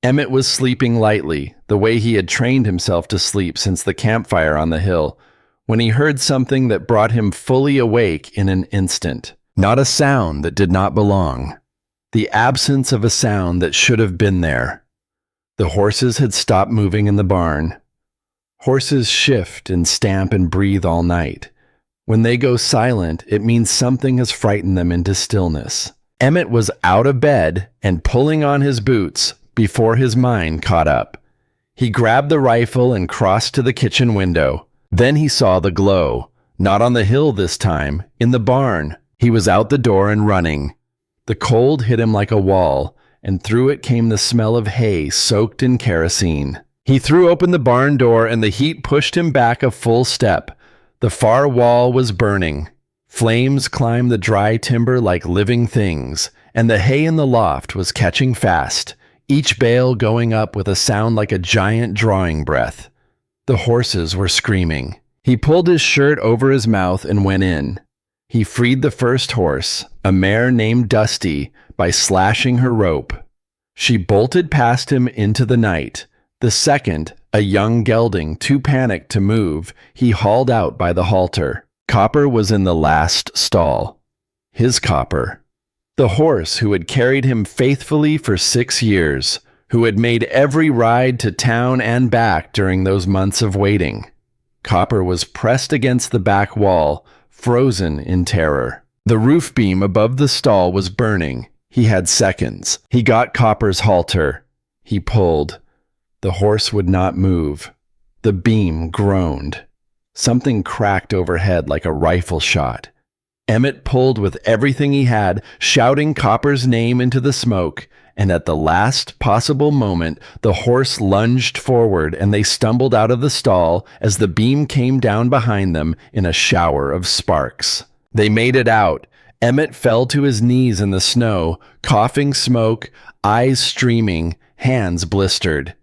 Speaker 1: Emmett was sleeping lightly, the way he had trained himself to sleep since the campfire on the hill, when he heard something that brought him fully awake in an instant. Not a sound that did not belong. The absence of a sound that should have been there. The horses had stopped moving in the barn. Horses shift and stamp and breathe all night. When they go silent, it means something has frightened them into stillness. Emmett was out of bed and pulling on his boots before his mind caught up. He grabbed the rifle and crossed to the kitchen window. Then he saw the glow. Not on the hill this time, in the barn. He was out the door and running. The cold hit him like a wall, and through it came the smell of hay soaked in kerosene. He threw open the barn door and the heat pushed him back a full step. The far wall was burning. Flames climbed the dry timber like living things, and the hay in the loft was catching fast, each bale going up with a sound like a giant drawing breath. The horses were screaming. He pulled his shirt over his mouth and went in. He freed the first horse, a mare named Dusty, by slashing her rope. She bolted past him into the night. The second, a young gelding, too panicked to move, he hauled out by the halter. Copper was in the last stall. His Copper. The horse who had carried him faithfully for 6 years, who had made every ride to town and back during those months of waiting. Copper was pressed against the back wall, frozen in terror. The roof beam above the stall was burning. He had seconds. He got Copper's halter. He pulled. The horse would not move. The beam groaned. Something cracked overhead like a rifle shot. Emmett pulled with everything he had, shouting Copper's name into the smoke, and at the last possible moment, the horse lunged forward and they stumbled out of the stall as the beam came down behind them in a shower of sparks. They made it out. Emmett fell to his knees in the snow, coughing smoke, eyes streaming, hands blistered.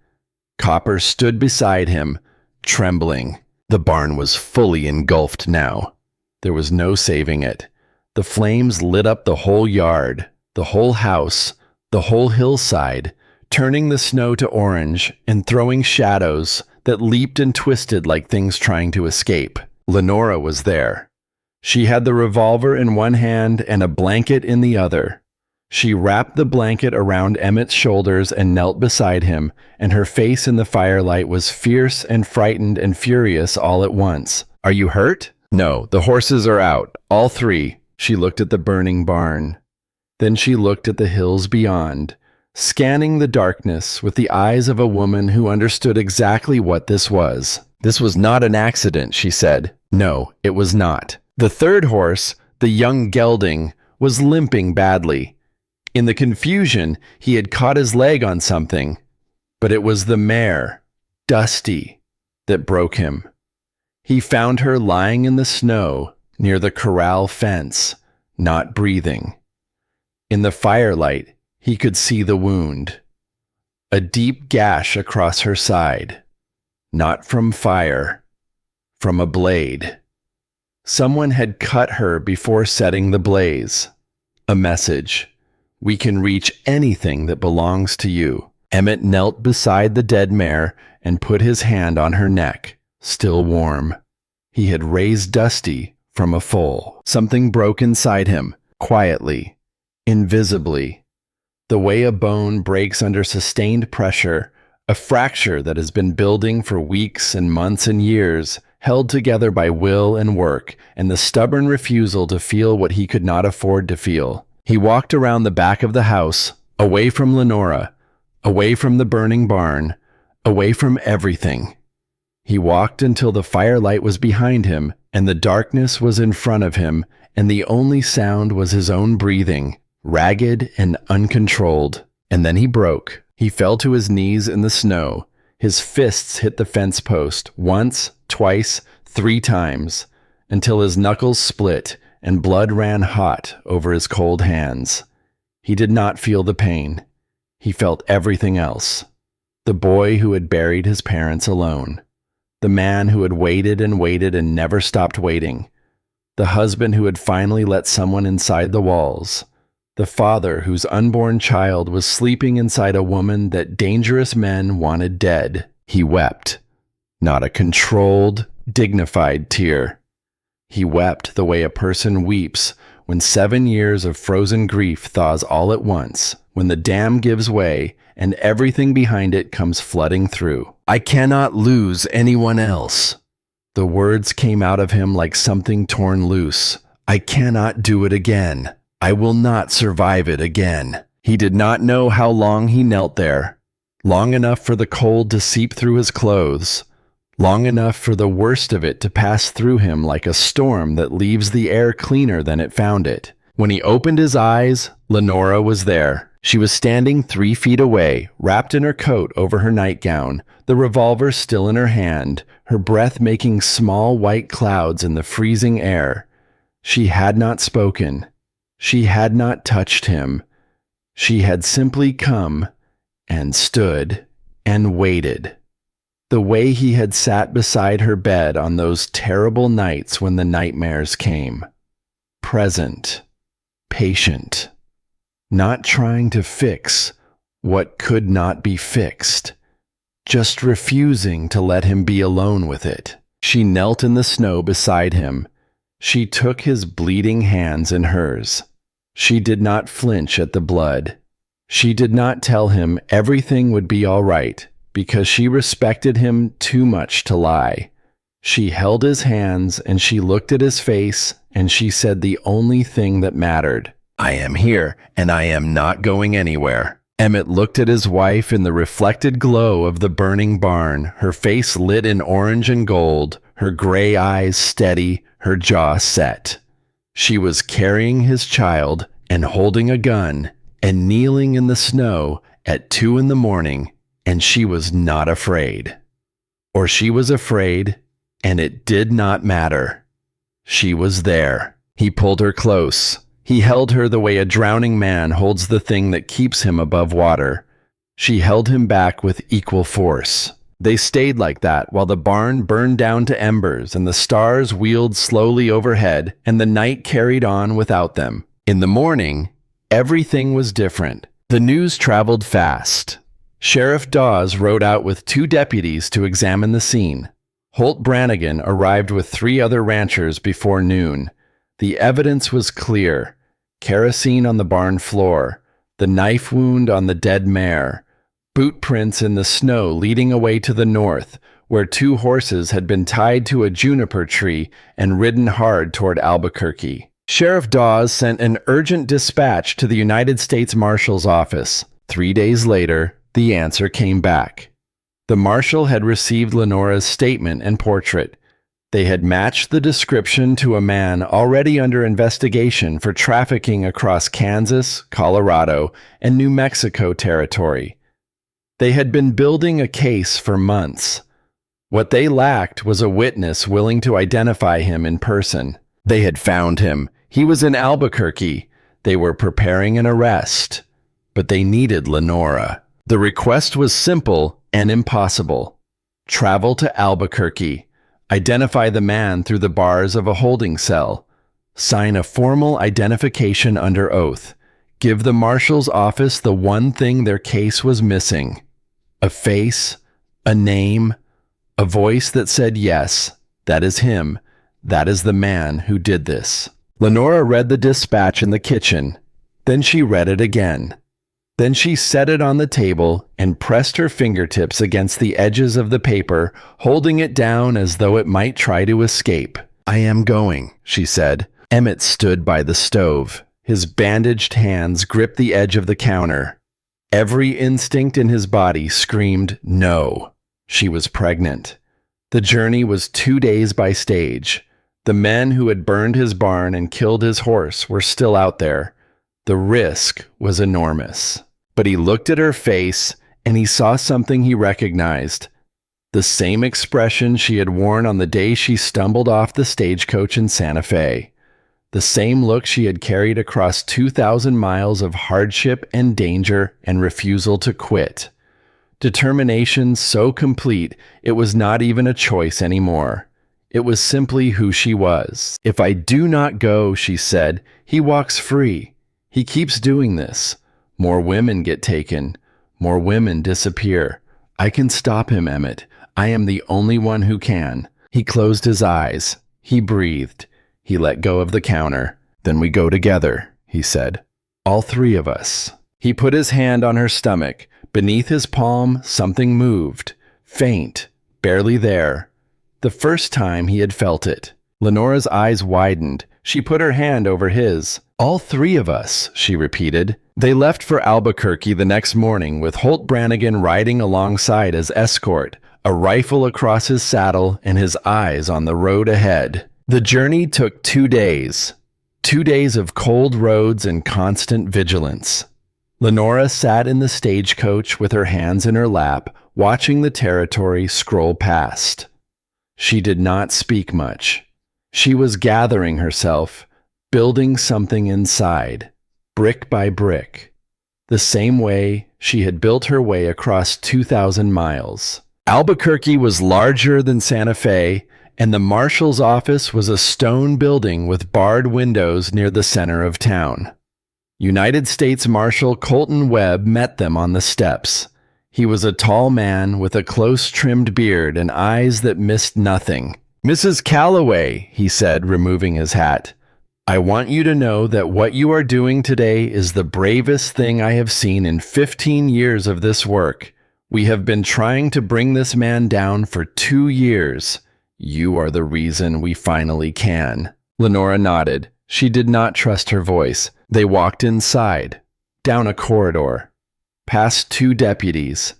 Speaker 1: Copper stood beside him, trembling. The barn was fully engulfed now. There was no saving it. The flames lit up the whole yard, the whole house, the whole hillside, turning the snow to orange and throwing shadows that leaped and twisted like things trying to escape. Lenora was there. She had the revolver in one hand and a blanket in the other. She wrapped the blanket around Emmett's shoulders and knelt beside him, and her face in the firelight was fierce and frightened and furious all at once. "Are you hurt?" "No, the horses are out, all three." She looked at the burning barn. Then she looked at the hills beyond, scanning the darkness with the eyes of a woman who understood exactly what this was. "This was not an accident," she said. "No, it was not." The third horse, the young gelding, was limping badly. In the confusion, he had caught his leg on something, but it was the mare, Dusty, that broke him. He found her lying in the snow near the corral fence, not breathing. In the firelight, he could see the wound. A deep gash across her side. Not from fire, from a blade. Someone had cut her before setting the blaze. A message. "We can reach anything that belongs to you." Emmett knelt beside the dead mare and put his hand on her neck, still warm. He had raised Dusty from a foal. Something broke inside him, quietly, invisibly. The way a bone breaks under sustained pressure, a fracture that has been building for weeks and months and years, held together by will and work, and the stubborn refusal to feel what he could not afford to feel. He walked around the back of the house, away from Lenora, away from the burning barn, away from everything. He walked until the firelight was behind him, and the darkness was in front of him, and the only sound was his own breathing, ragged and uncontrolled. And then he broke. He fell to his knees in the snow. His fists hit the fence post, once, twice, 3 times, until his knuckles split and blood ran hot over his cold hands. He did not feel the pain. He felt everything else. The boy who had buried his parents alone. The man who had waited and never stopped waiting. The husband who had finally let someone inside the walls. The father whose unborn child was sleeping inside a woman that dangerous men wanted dead. He wept. Not a controlled, dignified tear. He wept the way a person weeps when 7 years of frozen grief thaws all at once, when the dam gives way and everything behind it comes flooding through. "I cannot lose anyone else." The words came out of him like something torn loose. "I cannot do it again. I will not survive it again." He did not know how long he knelt there. Long enough for the cold to seep through his clothes. Long enough for the worst of it to pass through him like a storm that leaves the air cleaner than it found it. When he opened his eyes, Lenora was there. She was standing 3 feet away, wrapped in her coat over her nightgown, the revolver still in her hand, her breath making small white clouds in the freezing air. She had not spoken. She had not touched him. She had simply come and stood and waited. The way he had sat beside her bed on those terrible nights when the nightmares came. Present, patient, not trying to fix what could not be fixed, just refusing to let him be alone with it. She knelt in the snow beside him. She took his bleeding hands in hers. She did not flinch at the blood. She did not tell him everything would be all right, because she respected him too much to lie. She held his hands and she looked at his face and she said the only thing that mattered. "I am here and I am not going anywhere." Emmett looked at his wife in the reflected glow of the burning barn, her face lit in orange and gold, her gray eyes steady, her jaw set. She was carrying his child and holding a gun and kneeling in the snow at 2 a.m, and she was not afraid. Or she was afraid, and it did not matter. She was there. He pulled her close. He held her the way a drowning man holds the thing that keeps him above water. She held him back with equal force. They stayed like that while the barn burned down to embers and the stars wheeled slowly overhead and the night carried on without them. In the morning, everything was different. The news traveled fast. Sheriff Dawes rode out with 2 deputies to examine the scene. Holt Brannigan arrived with 3 other ranchers before noon. The evidence was clear. Kerosene on the barn floor, the knife wound on the dead mare, boot prints in the snow leading away to the north, where 2 horses had been tied to a juniper tree and ridden hard toward Albuquerque. Sheriff Dawes sent an urgent dispatch to the United States Marshal's office. 3 days later, the answer came back. The marshal had received Lenora's statement and portrait. They had matched the description to a man already under investigation for trafficking across Kansas, Colorado, and New Mexico territory. They had been building a case for months. What they lacked was a witness willing to identify him in person. They had found him. He was in Albuquerque. They were preparing an arrest. But they needed Lenora. The request was simple and impossible. Travel to Albuquerque. Identify the man through the bars of a holding cell. Sign a formal identification under oath. Give the marshal's office the one thing their case was missing. A face, a name, a voice that said yes, that is him, that is the man who did this. Lenora read the dispatch in the kitchen. Then she read it again. Then she set it on the table and pressed her fingertips against the edges of the paper, holding it down as though it might try to escape. "I am going," she said. Emmett stood by the stove. His bandaged hands gripped the edge of the counter. Every instinct in his body screamed no. She was pregnant. The journey was 2 days by stage. The men who had burned his barn and killed his horse were still out there. The risk was enormous. But he looked at her face, and he saw something he recognized. The same expression she had worn on the day she stumbled off the stagecoach in Santa Fe. The same look she had carried across 2,000 miles of hardship and danger and refusal to quit. Determination so complete it was not even a choice anymore. It was simply who she was. "If I do not go," she said, "he walks free. He keeps doing this. More women get taken. More women disappear. I can stop him, Emmett. I am the only one who can." He closed his eyes. He breathed. He let go of the counter. "Then we go together," he said. "All 3 of us." He put his hand on her stomach. Beneath his palm, something moved. Faint. Barely there. The first time he had felt it. Lenora's eyes widened. She put her hand over his. "All 3 of us," she repeated. They left for Albuquerque the next morning with Holt Brannigan riding alongside as escort, a rifle across his saddle and his eyes on the road ahead. The journey took 2 days. 2 days of cold roads and constant vigilance. Lenora sat in the stagecoach with her hands in her lap, watching the territory scroll past. She did not speak much. She was gathering herself, building something inside, brick by brick, the same way she had built her way across 2,000 miles. Albuquerque was larger than Santa Fe, and the marshal's office was a stone building with barred windows near the center of town. United States Marshal Colton Webb met them on the steps. He was a tall man with a close-trimmed beard and eyes that missed nothing. "Mrs. Calloway," he said, removing his hat, "I want you to know that what you are doing today is the bravest thing I have seen in 15 years of this work. We have been trying to bring this man down for 2 years. You are the reason we finally can." Lenora nodded. She did not trust her voice. They walked inside, down a corridor, past 2 deputies,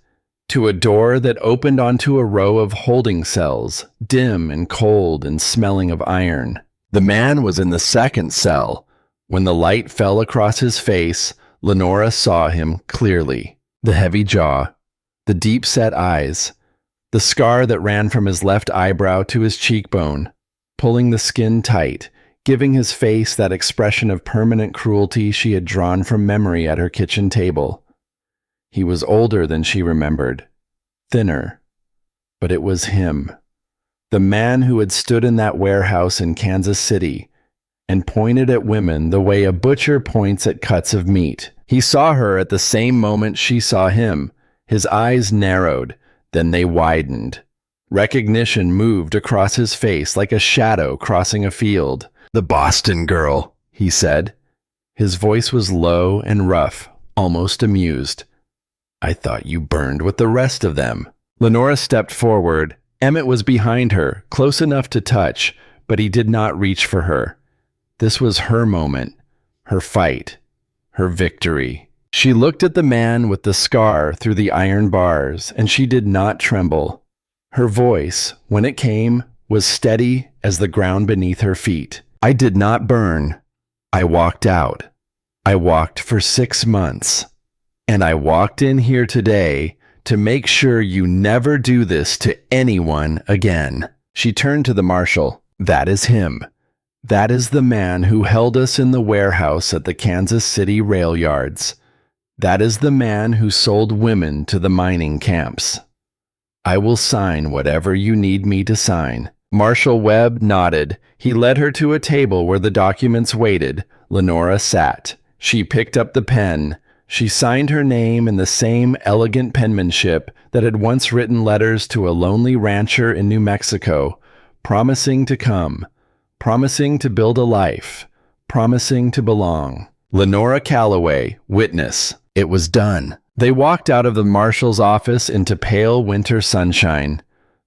Speaker 1: to a door that opened onto a row of holding cells, dim and cold and smelling of iron. The man was in the 2nd cell. When the light fell across his face, Lenora saw him clearly. The heavy jaw, the deep-set eyes, the scar that ran from his left eyebrow to his cheekbone, pulling the skin tight, giving his face that expression of permanent cruelty she had drawn from memory at her kitchen table. He was older than she remembered, thinner, but it was him, the man who had stood in that warehouse in Kansas City and pointed at women the way a butcher points at cuts of meat. He saw her at the same moment she saw him. His eyes narrowed, then they widened. Recognition moved across his face like a shadow crossing a field. "The Boston girl," he said. His voice was low and rough, almost amused. "I thought you burned with the rest of them." Lenora stepped forward. Emmett was behind her, close enough to touch, but he did not reach for her. This was her moment, her fight, her victory. She looked at the man with the scar through the iron bars, and she did not tremble. Her voice, when it came, was steady as the ground beneath her feet. "I did not burn. I walked out. I walked for 6 months. And I walked in here today to make sure you never do this to anyone again." She turned to the marshal. "That is him. That is the man who held us in the warehouse at the Kansas City rail yards. That is the man who sold women to the mining camps. I will sign whatever you need me to sign." Marshal Webb nodded. He led her to a table where the documents waited. Lenora sat. She picked up the pen. She signed her name in the same elegant penmanship that had once written letters to a lonely rancher in New Mexico, promising to come, promising to build a life, promising to belong. Lenora Calloway, witness. It was done. They walked out of the marshal's office into pale winter sunshine.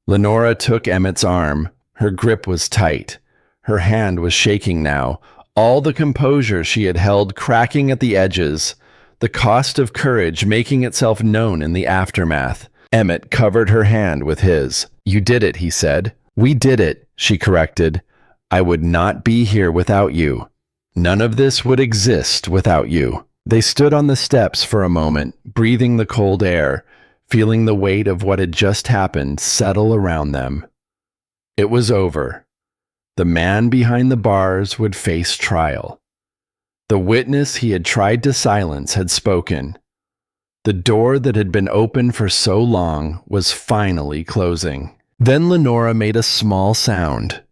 Speaker 1: Lenora took Emmett's arm. Her grip was tight. Her hand was shaking now, all the composure she had held cracking at the edges, the cost of courage making itself known in the aftermath. Emmett covered her hand with his. "You did it," he said. "We did it," she corrected. "I would not be here without you. None of this would exist without you." They stood on the steps for a moment, breathing the cold air, feeling the weight of what had just happened settle around them. It was over. The man behind the bars would face trial. The witness he had tried to silence had spoken. The door that had been open for so long was finally closing. Then Lenora made a small sound.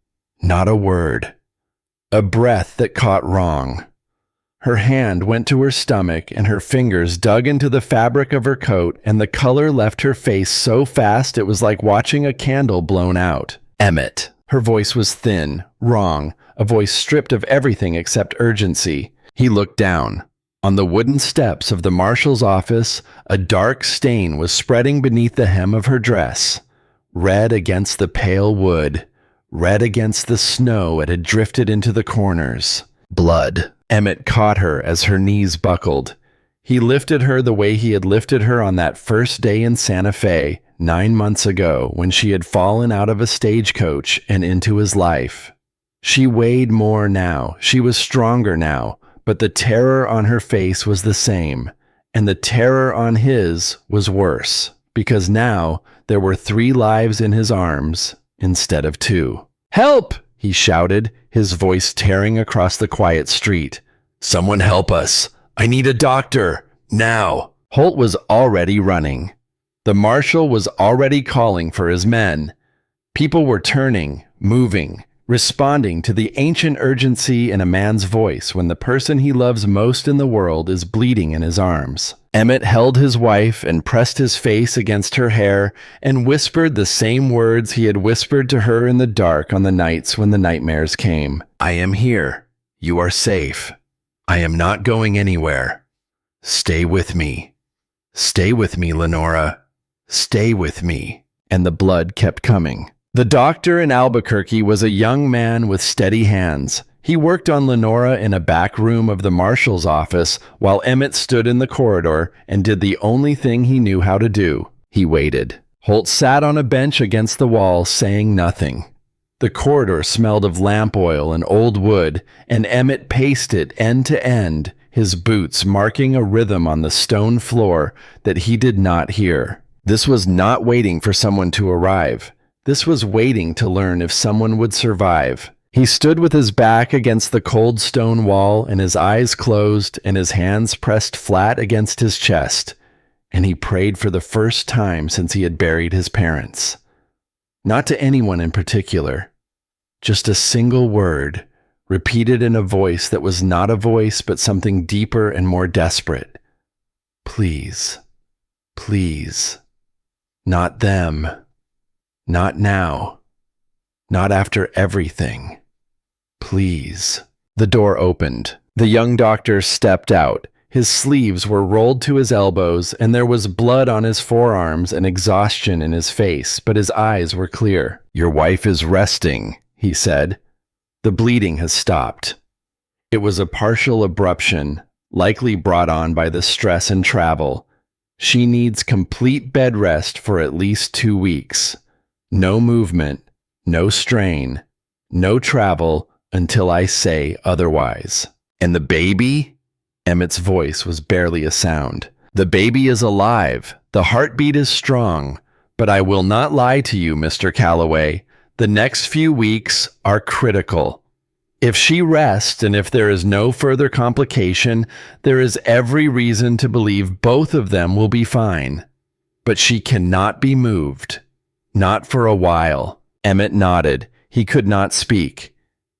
Speaker 1: Not a word. A breath that caught wrong. Her hand went to her stomach and her fingers dug into the fabric of her coat, and the color left her face so fast it was like watching a candle blown out. "Emmett." Her voice was thin, wrong, a voice stripped of everything except urgency. He looked down. On the wooden steps of the marshal's office, a dark stain was spreading beneath the hem of her dress. Red against the pale wood. Red against the snow it had drifted into the corners. Blood. Emmett caught her as her knees buckled. He lifted her the way he had lifted her on that first day in Santa Fe, 9 months ago, when she had fallen out of a stagecoach and into his life. She weighed more now. She was stronger now. But the terror on her face was the same, and the terror on his was worse, because now there were 3 lives in his arms instead of 2. "Help!" he shouted, his voice tearing across the quiet street. "Someone help us! I need a doctor! Now!" Holt was already running. The marshal was already calling for his men. People were turning, moving, responding to the ancient urgency in a man's voice when the person he loves most in the world is bleeding in his arms. Emmett held his wife and pressed his face against her hair and whispered the same words he had whispered to her in the dark on the nights when the nightmares came. "I am here. You are safe. I am not going anywhere. Stay with me. Stay with me, Lenora. Stay with me." And the blood kept coming. The doctor in Albuquerque was a young man with steady hands. He worked on Lenora in a back room of the marshal's office while Emmett stood in the corridor and did the only thing he knew how to do. He waited. Holt sat on a bench against the wall, saying nothing. The corridor smelled of lamp oil and old wood, and Emmett paced it end to end, his boots marking a rhythm on the stone floor that he did not hear. This was not waiting for someone to arrive. This was waiting to learn if someone would survive. He stood with his back against the cold stone wall and his eyes closed and his hands pressed flat against his chest, and he prayed for the first time since he had buried his parents. Not to anyone in particular, just a single word, repeated in a voice that was not a voice but something deeper and more desperate. Please, please, not them, not now, not after everything. Please. The door opened. The young doctor stepped out. His sleeves were rolled to his elbows, and there was blood on his forearms and exhaustion in his face, but his eyes were clear. "Your wife is resting," he said. "The bleeding has stopped." It was a partial abruption, likely brought on by the stress and travel. She needs complete bed rest for at least 2 weeks. No movement, no strain, no travel, until I say otherwise. "And the baby?" Emmett's voice was barely a sound. "The baby is alive. The heartbeat is strong. But I will not lie to you, Mr. Calloway. The next few weeks are critical. If she rests and if there is no further complication, there is every reason to believe both of them will be fine. But she cannot be moved. Not for a while." Emmett nodded. He could not speak.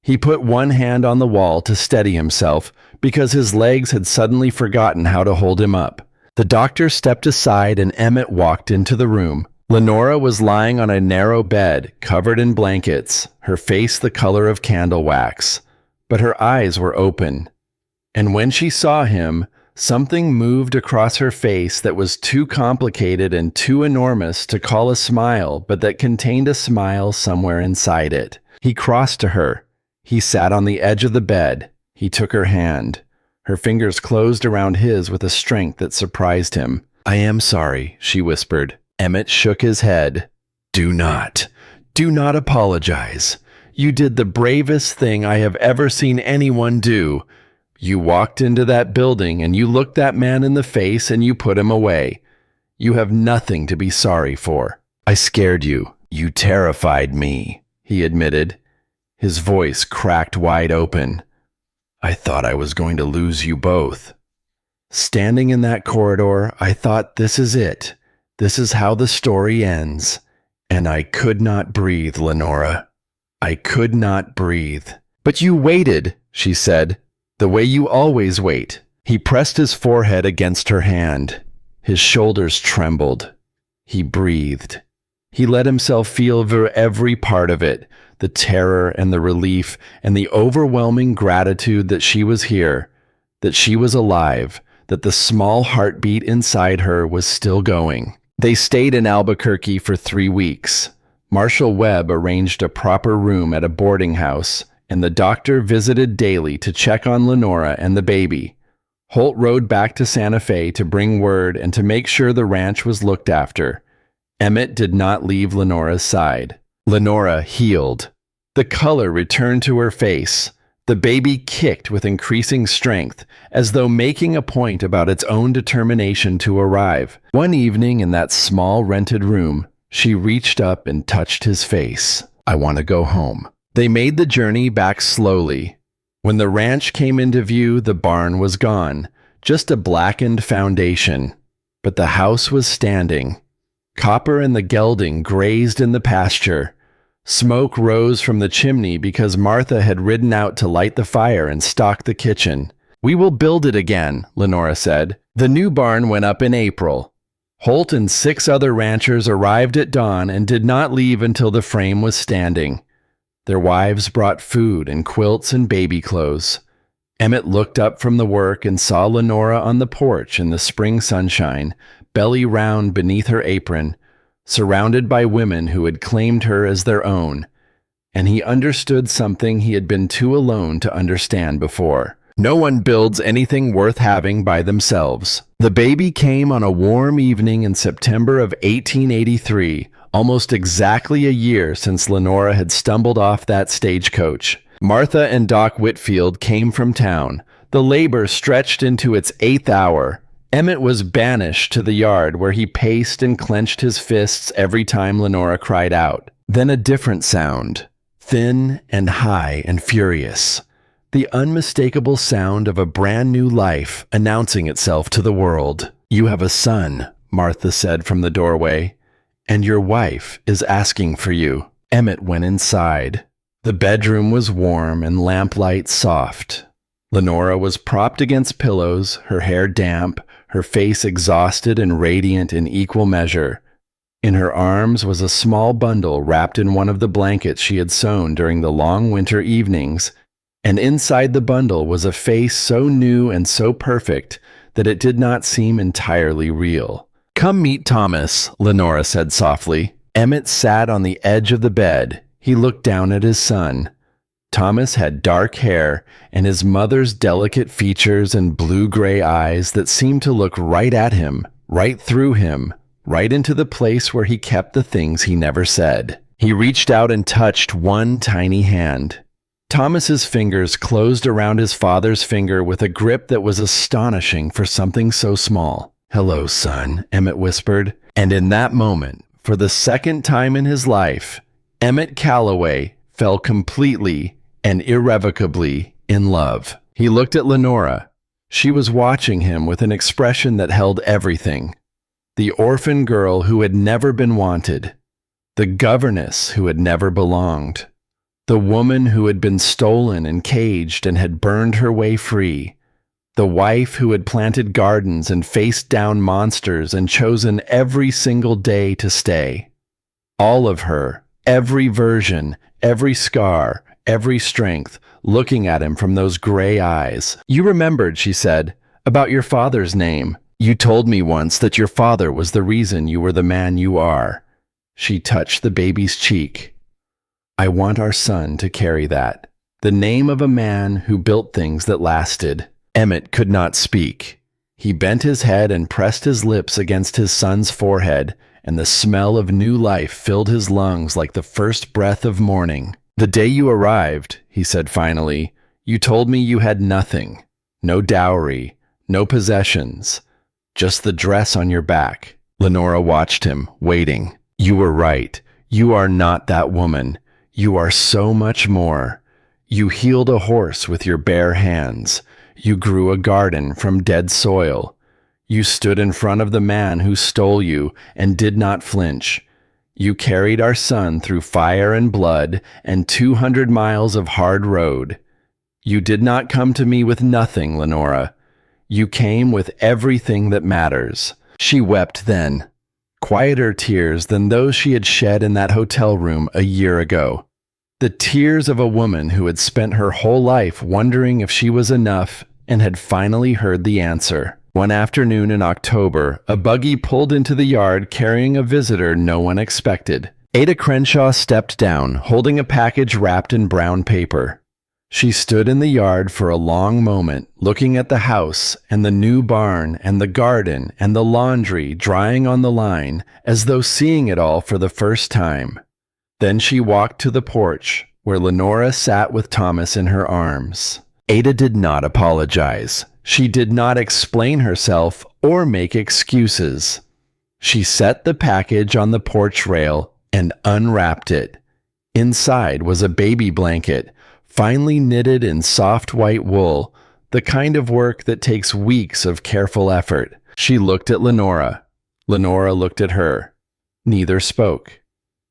Speaker 1: He put one hand on the wall to steady himself because his legs had suddenly forgotten how to hold him up. The doctor stepped aside and Emmett walked into the room. Lenora was lying on a narrow bed, covered in blankets, her face the color of candle wax, but her eyes were open. And when she saw him, something moved across her face that was too complicated and too enormous to call a smile, but that contained a smile somewhere inside it. He crossed to her. He sat on the edge of the bed. He took her hand. Her fingers closed around his with a strength that surprised him. "I am sorry," she whispered. Emmett shook his head. Do not apologize. You did the bravest thing I have ever seen anyone do. You walked into that building and you looked that man in the face and you put him away. You have nothing to be sorry for." "I scared you. You terrified me," he admitted. His voice cracked wide open. "I thought I was going to lose you both. Standing in that corridor, I thought, this is it. This is how the story ends. And I could not breathe, Lenora. I could not breathe." "But you waited," she said, "the way you always wait." He pressed his forehead against her hand. His shoulders trembled. He breathed. He let himself feel every part of it, the terror and the relief and the overwhelming gratitude that she was here, that she was alive, that the small heartbeat inside her was still going. They stayed in Albuquerque for 3 weeks. Marshal Webb arranged a proper room at a boarding house, and the doctor visited daily to check on Lenora and the baby. Holt rode back to Santa Fe to bring word and to make sure the ranch was looked after. Emmett did not leave Lenora's side. Lenora healed. The color returned to her face. The baby kicked with increasing strength, as though making a point about its own determination to arrive. One evening in that small rented room, she reached up and touched his face. "I want to go home." They made the journey back slowly. When the ranch came into view, the barn was gone, just a blackened foundation. But the house was standing. Copper and the gelding grazed in the pasture. Smoke rose from the chimney because Martha had ridden out to light the fire and stock the kitchen. "We will build it again," Lenora said. The new barn went up in April. Holt and 6 other ranchers arrived at dawn and did not leave until the frame was standing. Their wives brought food and quilts and baby clothes. Emmett looked up from the work and saw Lenora on the porch in the spring sunshine, belly round beneath her apron, surrounded by women who had claimed her as their own. and he understood something he had been too alone to understand before. No one builds anything worth having by themselves. The baby came on a warm evening in September of 1883, almost exactly a year since Lenora had stumbled off that stagecoach. Martha and Doc Whitfield came from town. The labor stretched into its 8th hour. Emmett was banished to the yard where he paced and clenched his fists every time Lenora cried out. Then a different sound, thin and high and furious. The unmistakable sound of a brand new life announcing itself to the world. "You have a son," Martha said from the doorway, "and your wife is asking for you." Emmett went inside. The bedroom was warm and lamplight soft. Lenora was propped against pillows, her hair damp, her face exhausted and radiant in equal measure. In her arms was a small bundle wrapped in one of the blankets she had sewn during the long winter evenings, and inside the bundle was a face so new and so perfect that it did not seem entirely real. "Come meet Thomas," Lenora said softly. Emmett sat on the edge of the bed. He looked down at his son. Thomas had dark hair and his mother's delicate features and blue-gray eyes that seemed to look right at him, right through him, right into the place where he kept the things he never said. He reached out and touched one tiny hand. Thomas's fingers closed around his father's finger with a grip that was astonishing for something so small. "Hello, son," Emmett whispered. And in that moment, for the second time in his life, Emmett Calloway fell completely and irrevocably in love. He looked at Lenora. She was watching him with an expression that held everything. The orphan girl who had never been wanted. The governess who had never belonged. The woman who had been stolen and caged and had burned her way free. The wife who had planted gardens and faced down monsters and chosen every single day to stay. All of her, every version, every scar, every strength, looking at him from those gray eyes. "You remembered," she said, "about your father's name. You told me once that your father was the reason you were the man you are." She touched the baby's cheek. "I want our son to carry that. The name of a man who built things that lasted." Emmett could not speak. He bent his head and pressed his lips against his son's forehead, and the smell of new life filled his lungs like the first breath of morning. "The day you arrived," he said finally, "you told me you had nothing. No dowry, no possessions, just the dress on your back." Lenora watched him, waiting. "You were right. You are not that woman. You are so much more. You healed a horse with your bare hands. You grew a garden from dead soil. You stood in front of the man who stole you and did not flinch. You carried our son through fire and blood and 200 miles of hard road. You did not come to me with nothing, Lenora. You came with everything that matters." She wept then. Quieter tears than those she had shed in that hotel room a year ago. The tears of a woman who had spent her whole life wondering if she was enough and had finally heard the answer. One afternoon in October, a buggy pulled into the yard carrying a visitor no one expected. Ada Crenshaw stepped down, holding a package wrapped in brown paper. She stood in the yard for a long moment, looking at the house and the new barn and the garden and the laundry drying on the line, as though seeing it all for the first time. Then she walked to the porch, where Lenora sat with Thomas in her arms. Ada did not apologize. She did not explain herself or make excuses. She set the package on the porch rail and unwrapped it. Inside was a baby blanket, finely knitted in soft white wool, the kind of work that takes weeks of careful effort. She looked at Lenora. Lenora looked at her. Neither spoke.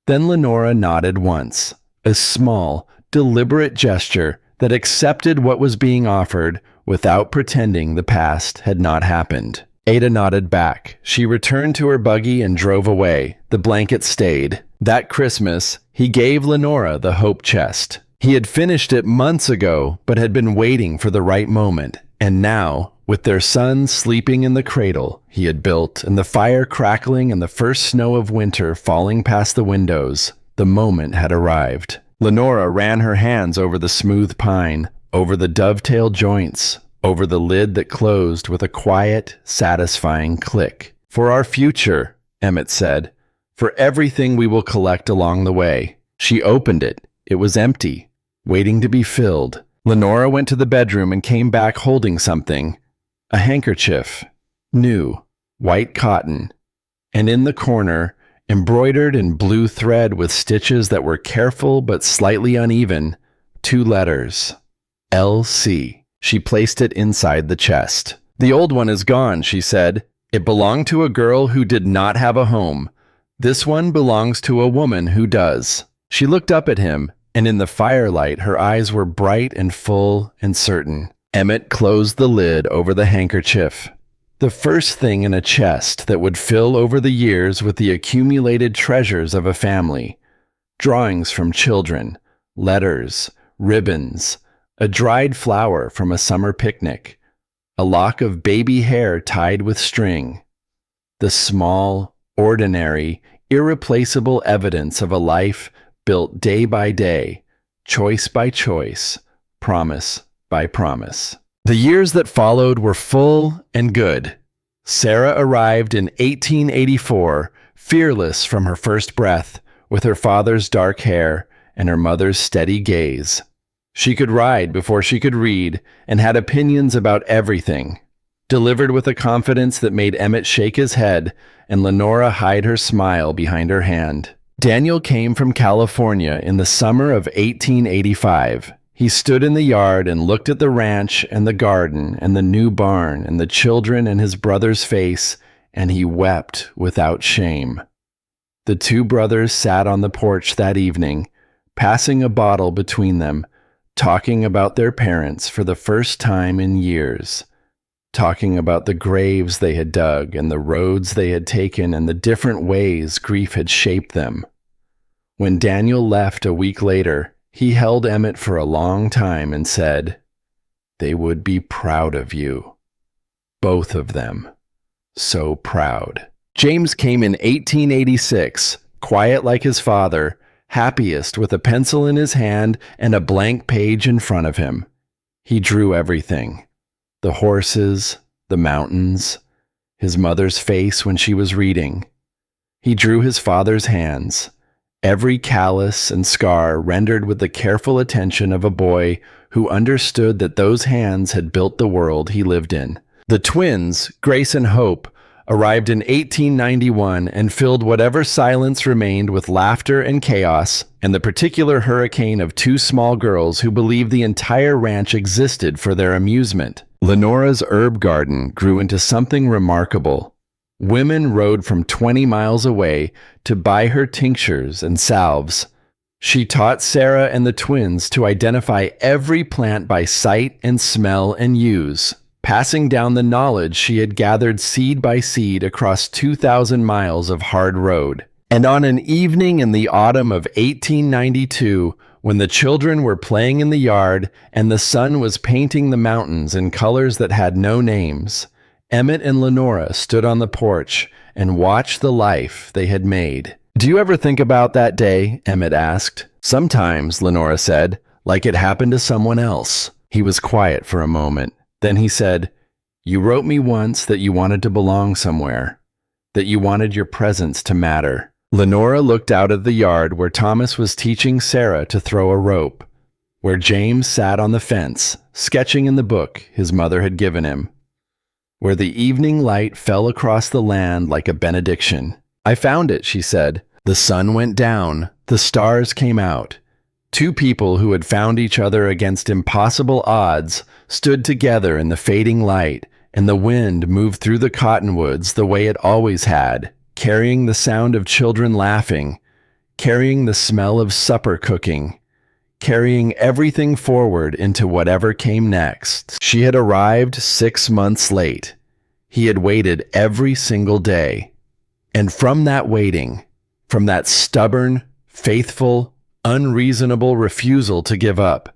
Speaker 1: Then Lenora nodded once, a small, deliberate gesture that accepted what was being offered without pretending the past had not happened. Ada nodded back. She returned to her buggy and drove away. The blanket stayed. That Christmas, he gave Lenora the hope chest. He had finished it months ago, but had been waiting for the right moment. And now, with their son sleeping in the cradle he had built, and the fire crackling and the first snow of winter falling past the windows, the moment had arrived. Lenora ran her hands over the smooth pine, over the dovetail joints, over the lid that closed with a quiet, satisfying click. "For our future," Emmett said. "For everything we will collect along the way." She opened it. It was empty, waiting to be filled. Lenora went to the bedroom and came back holding something. A handkerchief. New. White cotton. And in the corner, embroidered in blue thread with stitches that were careful but slightly uneven, 2 letters. L.C. She placed it inside the chest. "The old one is gone," she said. "It belonged to a girl who did not have a home. This one belongs to a woman who does." She looked up at him, and in the firelight her eyes were bright and full and certain. Emmett closed the lid over the handkerchief. The first thing in a chest that would fill over the years with the accumulated treasures of a family. Drawings from children, letters, ribbons, a dried flower from a summer picnic, a lock of baby hair tied with string. The small, ordinary, irreplaceable evidence of a life built day by day, choice by choice, promise by promise. The years that followed were full and good. Sarah arrived in 1884, fearless from her first breath, with her father's dark hair and her mother's steady gaze. She could ride before she could read and had opinions about everything, delivered with a confidence that made Emmett shake his head and Lenora hide her smile behind her hand. Daniel came from California in the summer of 1885. He stood in the yard and looked at the ranch and the garden and the new barn and the children and his brother's face, and he wept without shame. The 2 brothers sat on the porch that evening, passing a bottle between them, talking about their parents for the first time in years, talking about the graves they had dug and the roads they had taken and the different ways grief had shaped them. When Daniel left a week later, he held Emmett for a long time and said, "They would be proud of you. Both of them. So proud." James came in 1886, quiet like his father, happiest with a pencil in his hand and a blank page in front of him. He drew everything. The horses, the mountains, his mother's face when she was reading. He drew his father's hands, every callus and scar rendered with the careful attention of a boy who understood that those hands had built the world he lived in. The twins, Grace and Hope, arrived in 1891 and filled whatever silence remained with laughter and chaos and the particular hurricane of 2 small girls who believed the entire ranch existed for their amusement. Lenora's herb garden grew into something remarkable. Women rode from 20 miles away to buy her tinctures and salves. She taught Sarah and the twins to identify every plant by sight and smell and use, passing down the knowledge she had gathered seed by seed across 2,000 miles of hard road. And on an evening in the autumn of 1892, when the children were playing in the yard and the sun was painting the mountains in colors that had no names, Emmett and Lenora stood on the porch and watched the life they had made. "Do you ever think about that day?" Emmett asked. "Sometimes," Lenora said, "like it happened to someone else." He was quiet for a moment. Then he said, "You wrote me once that you wanted to belong somewhere, that you wanted your presence to matter." Lenora looked out at the yard where Thomas was teaching Sarah to throw a rope, where James sat on the fence, sketching in the book his mother had given him, where the evening light fell across the land like a benediction. "I found it," she said. The sun went down, the stars came out. 2 people who had found each other against impossible odds stood together in the fading light, and the wind moved through the cottonwoods the way it always had, carrying the sound of children laughing, carrying the smell of supper cooking, carrying everything forward into whatever came next. She had arrived 6 months late. He had waited every single day. And from that waiting, from that stubborn, faithful, unreasonable refusal to give up,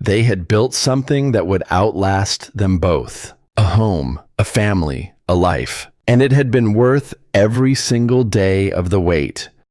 Speaker 1: they had built something that would outlast them both. A home, a family, a life. And it had been worth every single day of the wait.